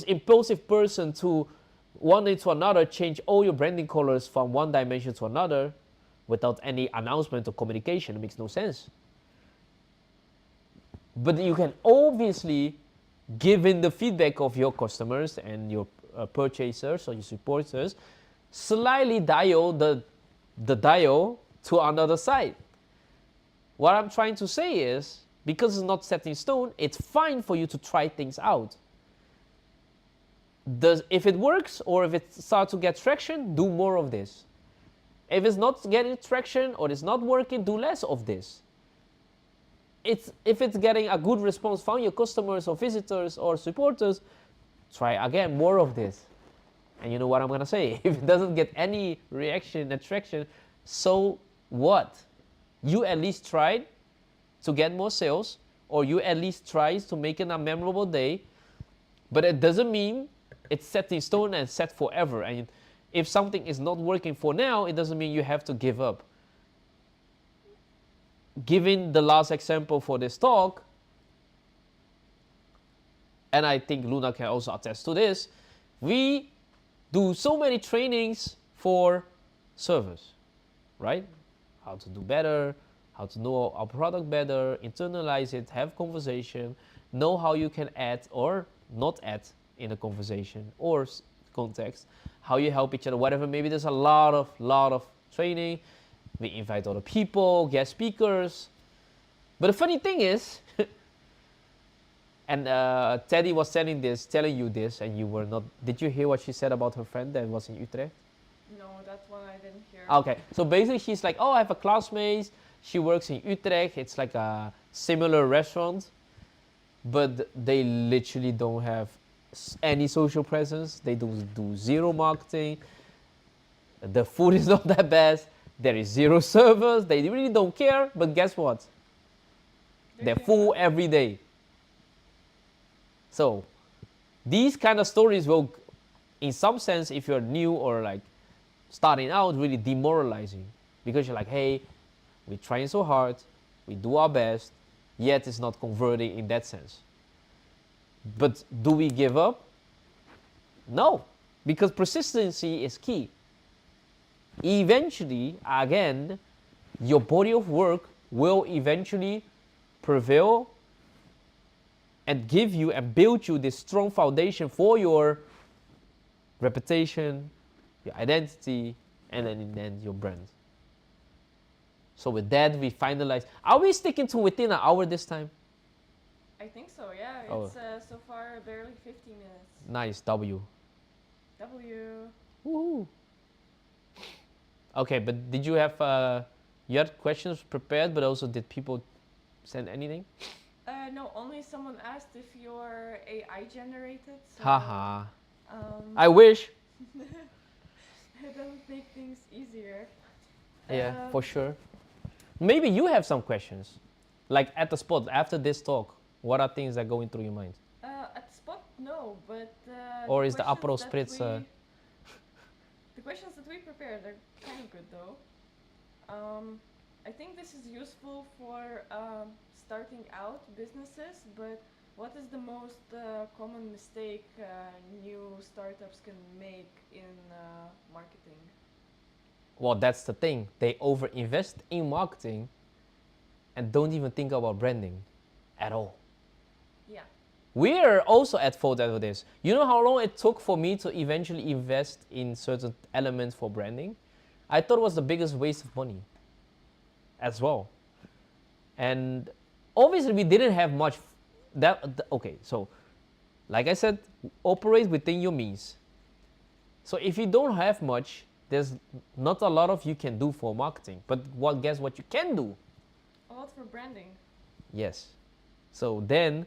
impulsive person to one day to another change all your branding colors from one dimension to another without any announcement or communication. It makes no sense. But you can obviously, given the feedback of your customers and your purchasers or your supporters, slightly dial the dial to another side. What I'm trying to say is, because it's not set in stone, it's fine for you to try things out. If it works or if it starts to get traction, do more of this. If it's not getting traction or it's not working, do less of this. If it's getting a good response from your customers or visitors or supporters, try again more of this. And you know what I'm gonna say? If it doesn't get any reaction, attraction, so what? You at least tried to get more sales, or you at least tried to make it a memorable day, but it doesn't mean it's set in stone and set forever. And if something is not working for now, it doesn't mean you have to give up. Given the last example for this talk, and I think Luna can also attest to this, we do so many trainings for servers, right? How to do better, how to know our product better, internalize it, have conversation, know how you can add or not add in a conversation or context, how you help each other, whatever. Maybe there's a lot of training. We invite other people, guest speakers. But the funny thing is, And Teddy was telling you this, and you were not. Did you hear what she said about her friend that was in Utrecht? No, that one I didn't hear. Okay, so basically she's like, oh, I have a classmate. She works in Utrecht. It's like a similar restaurant, but they literally don't have any social presence. They do zero marketing. The food is not that bad. There is zero servers. They really don't care. But guess what? They're full every day. So these kind of stories will, in some sense, if you're new or like starting out, really demoralizing, because you're like, hey, we're trying so hard, we do our best, yet it's not converting in that sense. But do we give up? No, because persistency is key. Eventually, again, your body of work will eventually prevail and give you and build you this strong foundation for your reputation, your identity, and then in the end, your brand. So with that, we finalize. Are we sticking to within an hour this time? I think so, yeah. Oh. It's so far barely 50 minutes. Nice, W. W. Woohoo. Okay, but did you have, you had questions prepared, but also did people send anything? No, only someone asked if you're AI generated. So, Haha. I I wish. it doesn't make things easier. Yeah, for sure. Maybe you have some questions. Like at the spot, after this talk, what are things that go in through your mind? At the spot, no, but Or is the Aperol questions that Spritz, the questions that we prepared are kind of good though. I think this is useful for starting out businesses, but what is the most common mistake new startups can make in marketing? Well, that's the thing. They overinvest in marketing and don't even think about branding at all. Yeah. We're also at fault for this. You know how long it took for me to eventually invest in certain elements for branding? I thought it was the biggest waste of money as well. And obviously we didn't have much okay, so like I said, operate within your means. So if you don't have much, there's not a lot of you can do for marketing. But guess what you can do? A lot for branding. Yes. So then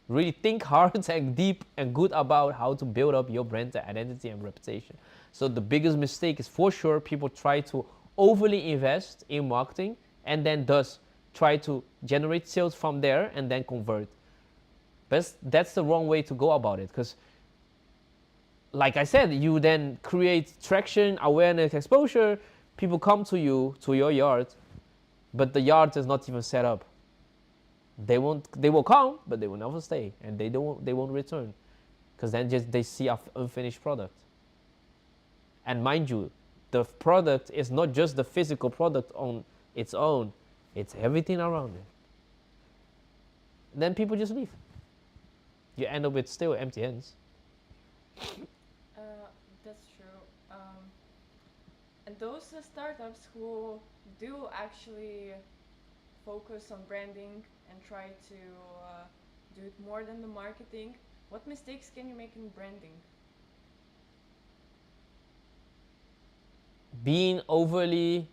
really think hard and deep and good about how to build up your brand identity and reputation. So the biggest mistake is for sure people try to overly invest in marketing and then thus try to generate sales from there and then convert. But that's the wrong way to go about it, because like I said, you then create traction, awareness, exposure. People come to you, to your yard, but the yard is not even set up. They will come, but they will never stay, and they won't return, because then they see an unfinished product. And mind you, the product is not just the physical product on its own, it's everything around it. Then people just leave. You end up with still empty hands. That's true. And those startups who do actually focus on branding and try to do it more than the marketing, what mistakes can you make in branding? Being overly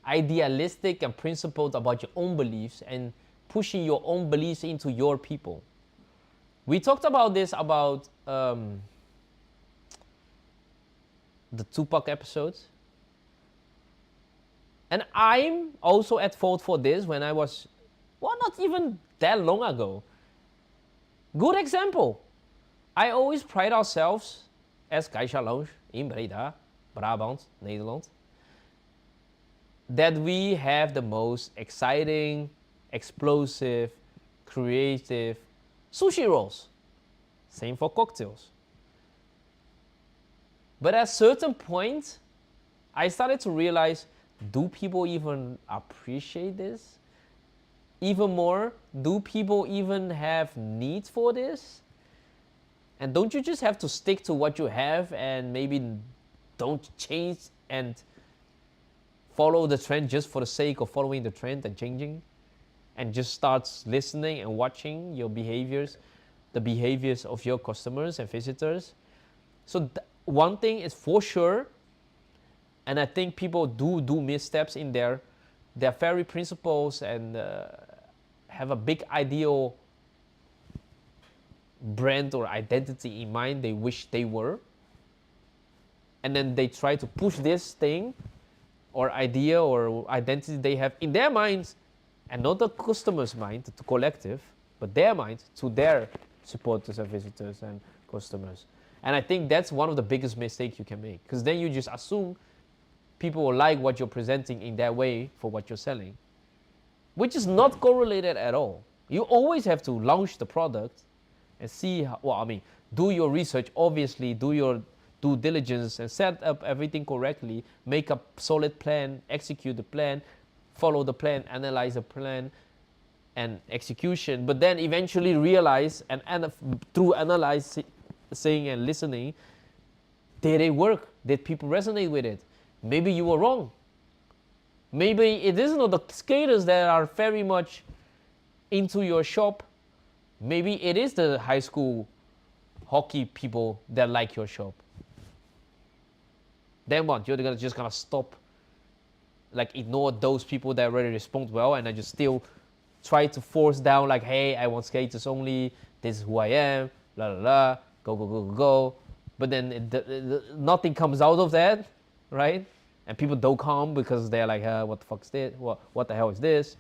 idealistic and principled about your own beliefs and pushing your own beliefs into your people. We talked about this about the Tupac episodes. And I'm also at fault for this when I was, well, not even that long ago. Good example. I always pride ourselves as Caixa Lounge in Breda, Brabant, Nederland, that we have the most exciting, explosive, creative sushi rolls. Same for cocktails. But at a certain point, I started to realize, do people even appreciate this? Even more, do people even have needs for this? And don't you just have to stick to what you have and maybe don't change and follow the trend just for the sake of following the trend and changing? and just starts listening and watching your behaviors, the behaviors of your customers and visitors. So one thing is for sure, and I think people do missteps in their very principles and have a big ideal brand or identity in mind they wish they were, and then they try to push this thing or idea or identity they have in their minds, and not the customer's mind, the collective, but their mind to their supporters and visitors and customers. And I think that's one of the biggest mistakes you can make, because then you just assume people will like what you're presenting in that way for what you're selling, which is not correlated at all. You always have to launch the product and see how, well, I mean, do your research, obviously, do your due diligence and set up everything correctly, make a solid plan, execute the plan, follow the plan, analyze the plan and execution, but then eventually realize and through analyzing and listening, did it work? Did people resonate with it? Maybe you were wrong. Maybe it is not the skaters that are very much into your shop. Maybe it is the high school hockey people that like your shop. Then what? You're just gonna stop, like ignore those people that already respond well, and I just still try to force down like, hey, I want skaters only. This is who I am. La la la. Go go go go go. But then nothing comes out of that, right? And people don't come because they're like, what the fuck is this? What the hell is this?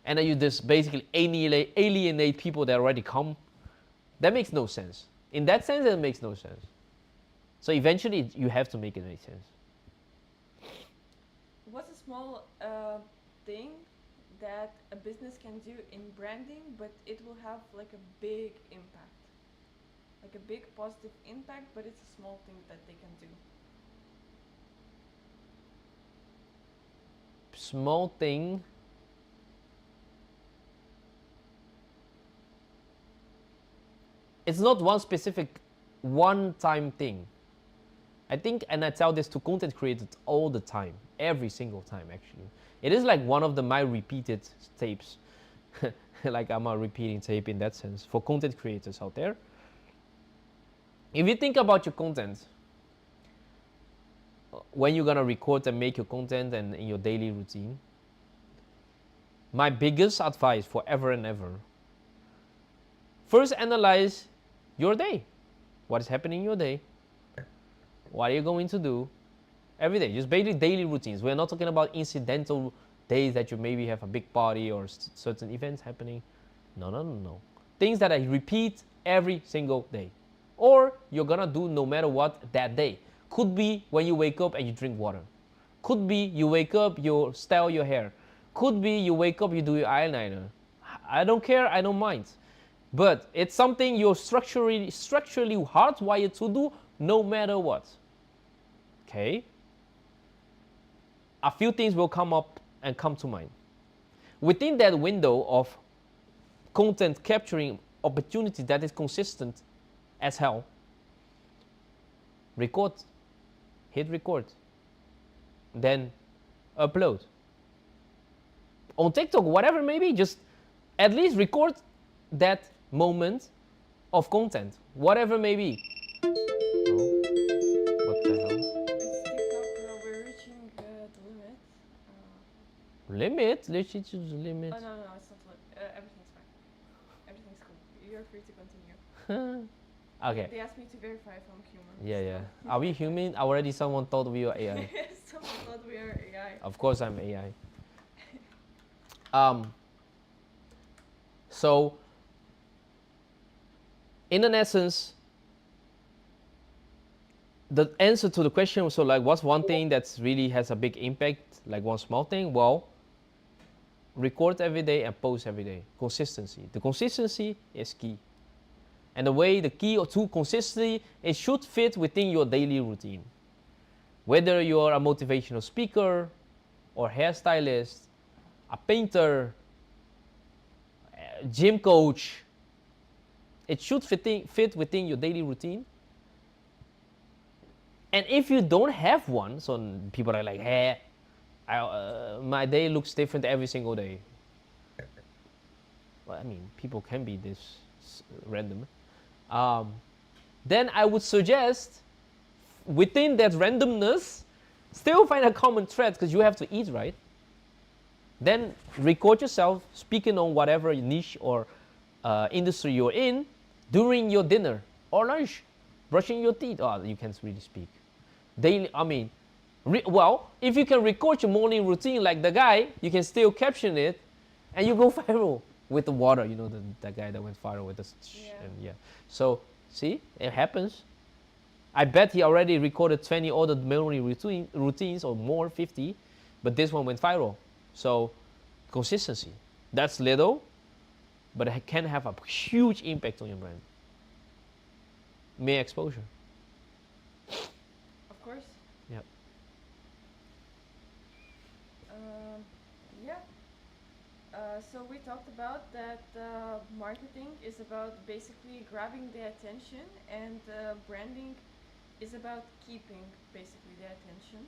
And then you just basically alienate people that already come. That makes no sense. In that sense, it makes no sense. So eventually, you have to make it make sense. What's a small thing that a business can do in branding, but it will have like a big impact? Like a big positive impact, but it's a small thing that they can do. Small thing. It's not one specific one-time thing. I think, and I tell this to content creators all the time, every single time actually. It is like one of my repeated tapes. Like I'm a repeating tape in that sense for content creators out there. If you think about your content, when you're gonna record and make your content and in your daily routine, my biggest advice forever and ever, first analyze your day. What is happening in your day? What are you going to do every day? Just basically daily routines. We're not talking about incidental days that you maybe have a big party or certain events happening. No. Things that I repeat every single day. Or you're gonna do no matter what that day. Could be when you wake up and you drink water. Could be you wake up, you style your hair. Could be you wake up, you do your eyeliner. I don't care, I don't mind. But it's something you're structurally hardwired to do no matter what. Okay? A few things will come up and come to mind. Within that window of content capturing opportunity that is consistent as hell, record, hit record, then upload. On TikTok, whatever maybe, just at least record that moment of content, whatever may be. What the hell? It's TikTok, we're reaching the limit. Limit? Let's reach the limit. Oh no, it's not everything's fine. Everything's cool. You're free to continue. Okay. They asked me to verify if I'm human. Yeah. Are we human? Already someone thought we were AI. Someone thought we are AI. Of course I'm AI. So, in an essence, the answer to the question was, so like, what's one thing that really has a big impact, like one small thing? Well, record every day and post every day. Consistency. The consistency is key. And the key to consistency, it should fit within your daily routine. Whether you're a motivational speaker or hairstylist, a painter, a gym coach, it should fit within your daily routine. And if you don't have one, so people are like, hey, my day looks different every single day. I mean, people can be this random. Then I would suggest within that randomness, still find a common thread because you have to eat, right? Then record yourself speaking on whatever niche or industry you're in during your dinner or lunch, brushing your teeth. Oh, you can't really speak. Daily, I mean, well, if you can record your morning routine like the guy, you can still caption it, and you go viral with the water. You know, the guy that went viral with the and yeah. So see, it happens. I bet he already recorded 20 other morning routines or more, 50, but this one went viral. So consistency, that's little, but it can have a huge impact on your brand. Mere exposure. Of course. Yep. Yeah. So we talked about that marketing is about basically grabbing the attention, and branding is about keeping basically the attention.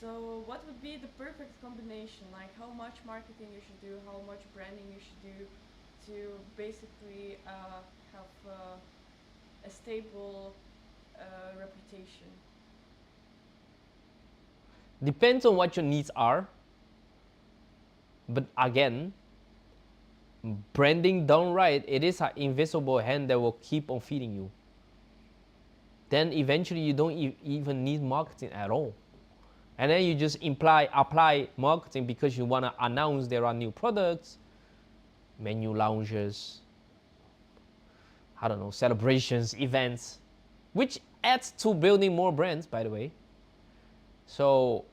So what would be the perfect combination? Like how much marketing you should do, how much branding you should do to basically have a stable reputation? Depends on what your needs are. But again, branding done right, it is an invisible hand that will keep on feeding you. Then eventually you don't even need marketing at all. And then you just apply marketing because you want to announce there are new products, menu launches, I don't know, celebrations, events, which adds to building more brands, by the way. So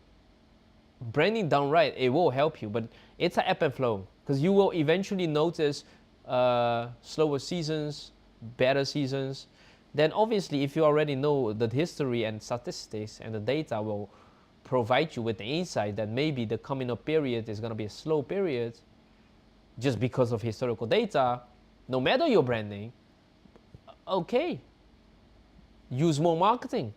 branding done right, it will help you, but it's an ebb and flow because you will eventually notice slower seasons, better seasons. Then obviously, if you already know the history and statistics and the data will provide you with the insight that maybe the coming up period is going to be a slow period just because of historical data, no matter your branding, okay, use more marketing.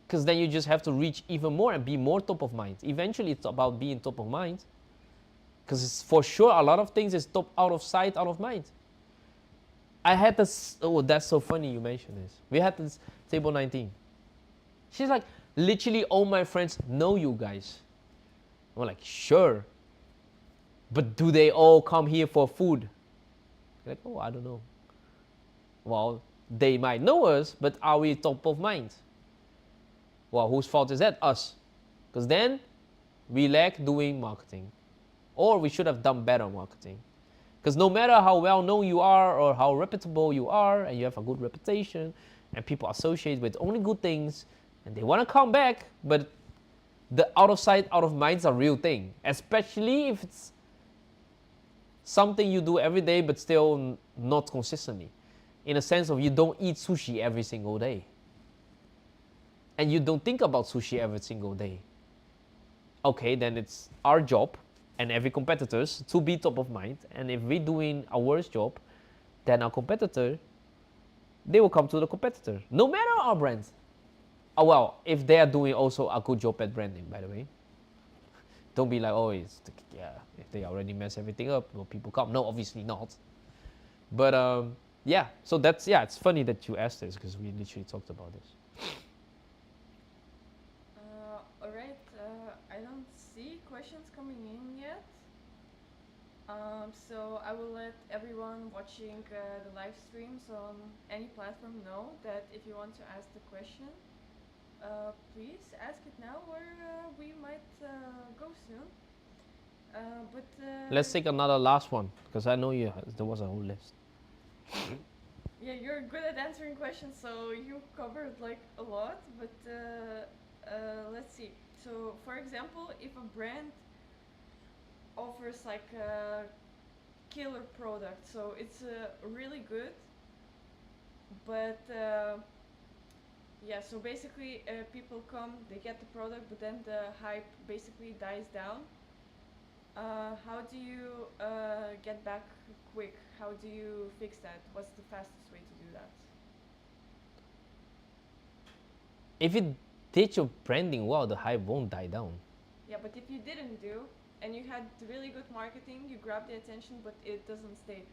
Because then you just have to reach even more and be more top of mind. Eventually, it's about being top of mind. Because for sure, a lot of things is top out of sight, out of mind. I had this, oh, that's so funny you mentioned this. We had this table 19. She's like, literally all my friends know you guys. I'm like, sure. But do they all come here for food? Like, oh, I don't know. Well, they might know us, but are we top of mind? Well, whose fault is that? Us. Because then we lack doing marketing. Or we should have done better marketing. Because no matter how well known you are or how reputable you are and you have a good reputation and people associate with only good things and they want to come back, but the out of sight, out of mind is a real thing. Especially if it's something you do every day but still not consistently. In a sense of you don't eat sushi every single day. And you don't think about sushi every single day. Okay, then it's our job and every competitor's to be top of mind. And if we're doing a worse job than our competitor, they will come to the competitor, no matter our brand. Oh, well, if they are doing also a good job at branding, by the way. Don't be like, oh, if they already mess everything up, will people come? No, obviously not. But yeah, so that's, yeah, it's funny that you asked this because we literally talked about this. Alright, I don't see questions coming in yet. So I will let everyone watching the live streams on any platform know that if you want to ask the question, please ask it now or we might go soon. Let's take another last one because I know there was a whole list. Yeah, you're good at answering questions, so you covered like a lot. But let's see. So, for example, if a brand offers like a killer product, so it's really good, but yeah, so basically people come, they get the product, but then the hype basically dies down. How do you get back quick? How do you fix that? What's the fastest way to do that? If you did your branding well, the hype won't die down. Yeah, but if you didn't do and you had really good marketing, you grab the attention, but it doesn't stay.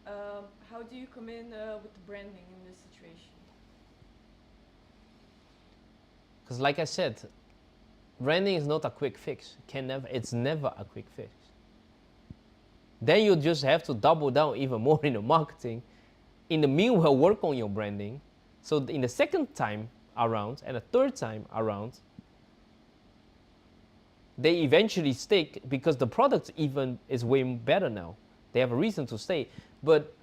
How do you come in with the branding in this situation? Because like I said, branding is not a quick fix. It's never a quick fix. Then you just have to double down even more in the marketing. In the meanwhile, work on your branding. So in the second time around and the third time around, they eventually stick because the product even is way better now. They have a reason to stay. But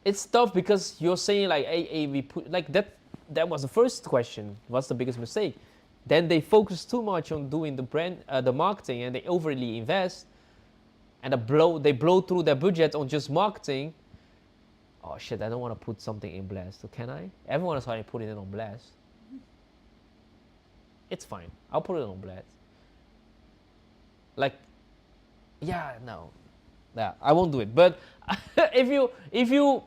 it's tough because you're saying like, hey, we put like that. That was the first question. What's the biggest mistake? Then they focus too much on doing the marketing, and they overly invest, and they blow through their budget on just marketing. Oh shit! I don't want to put something in Blast. So can I? Everyone is trying to put it on Blast. It's fine. I'll put it on Blast. Like, yeah, no, yeah, I won't do it. But if you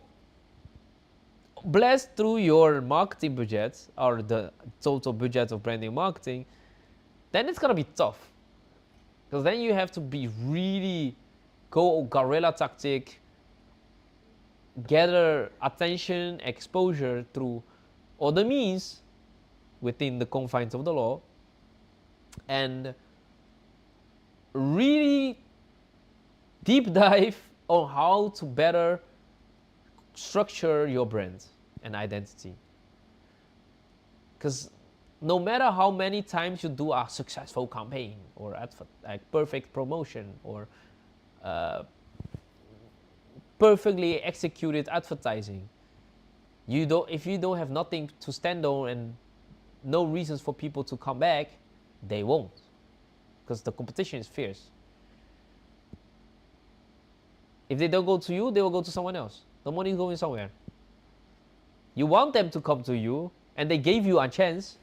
blast through your marketing budget or the total budget of branding marketing, then it's gonna be tough. Because then you have to be really go guerrilla tactic, gather attention, exposure through other means within the confines of the law, and really deep dive on how to better structure your brand and identity. Because no matter how many times you do a successful campaign or like perfect promotion or perfectly executed advertising, if you don't have nothing to stand on and no reasons for people to come back, they won't, because the competition is fierce. If they don't go to you, they will go to someone else. The money is going somewhere. You want them to come to you, and they gave you a chance.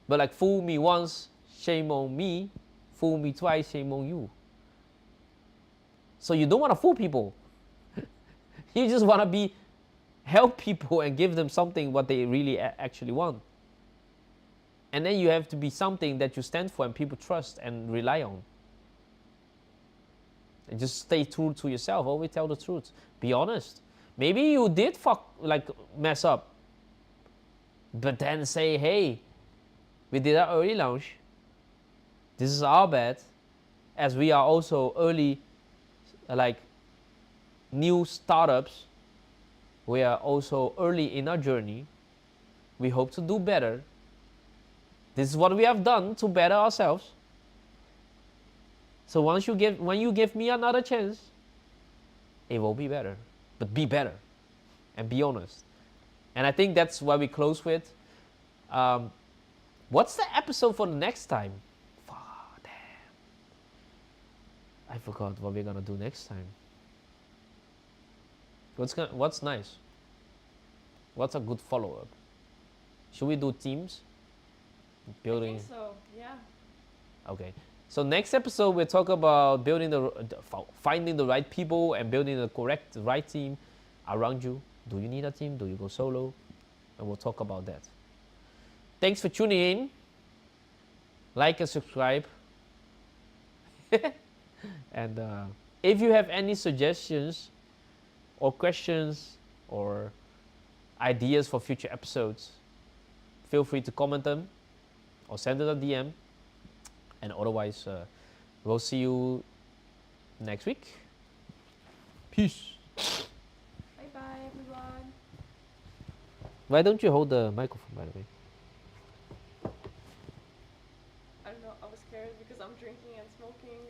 But like, fool me once, shame on me. Fool me twice, shame on you. So you don't want to fool people. You just want to help people and give them something what they really actually want. And then you have to be something that you stand for and people trust and rely on. And just stay true to yourself. Always tell the truth. Be honest. Maybe you did mess up. But then say, hey, we did our early launch. This is our bad. As we are also early, new startups. We are also early in our journey. We hope to do better. This is what we have done to better ourselves. So when you give me another chance, it will be better. But be better and be honest. And I think that's what we close with. What's the episode for the next time? Damn. I forgot what we're gonna do next time. What's nice? What's a good follow-up? Should we do teams? Building. I think so, yeah. Okay. So next episode we'll talk about finding the right people and building the right team around you. Do you need a team? Do you go solo? And we'll talk about that. Thanks for tuning in. Like and subscribe. And if you have any suggestions or questions or ideas for future episodes, feel free to comment them or send it a DM. And otherwise, we'll see you next week. Peace. Bye-bye, everyone. Why don't you hold the microphone, by the way? I don't know, I was scared because I'm drinking and smoking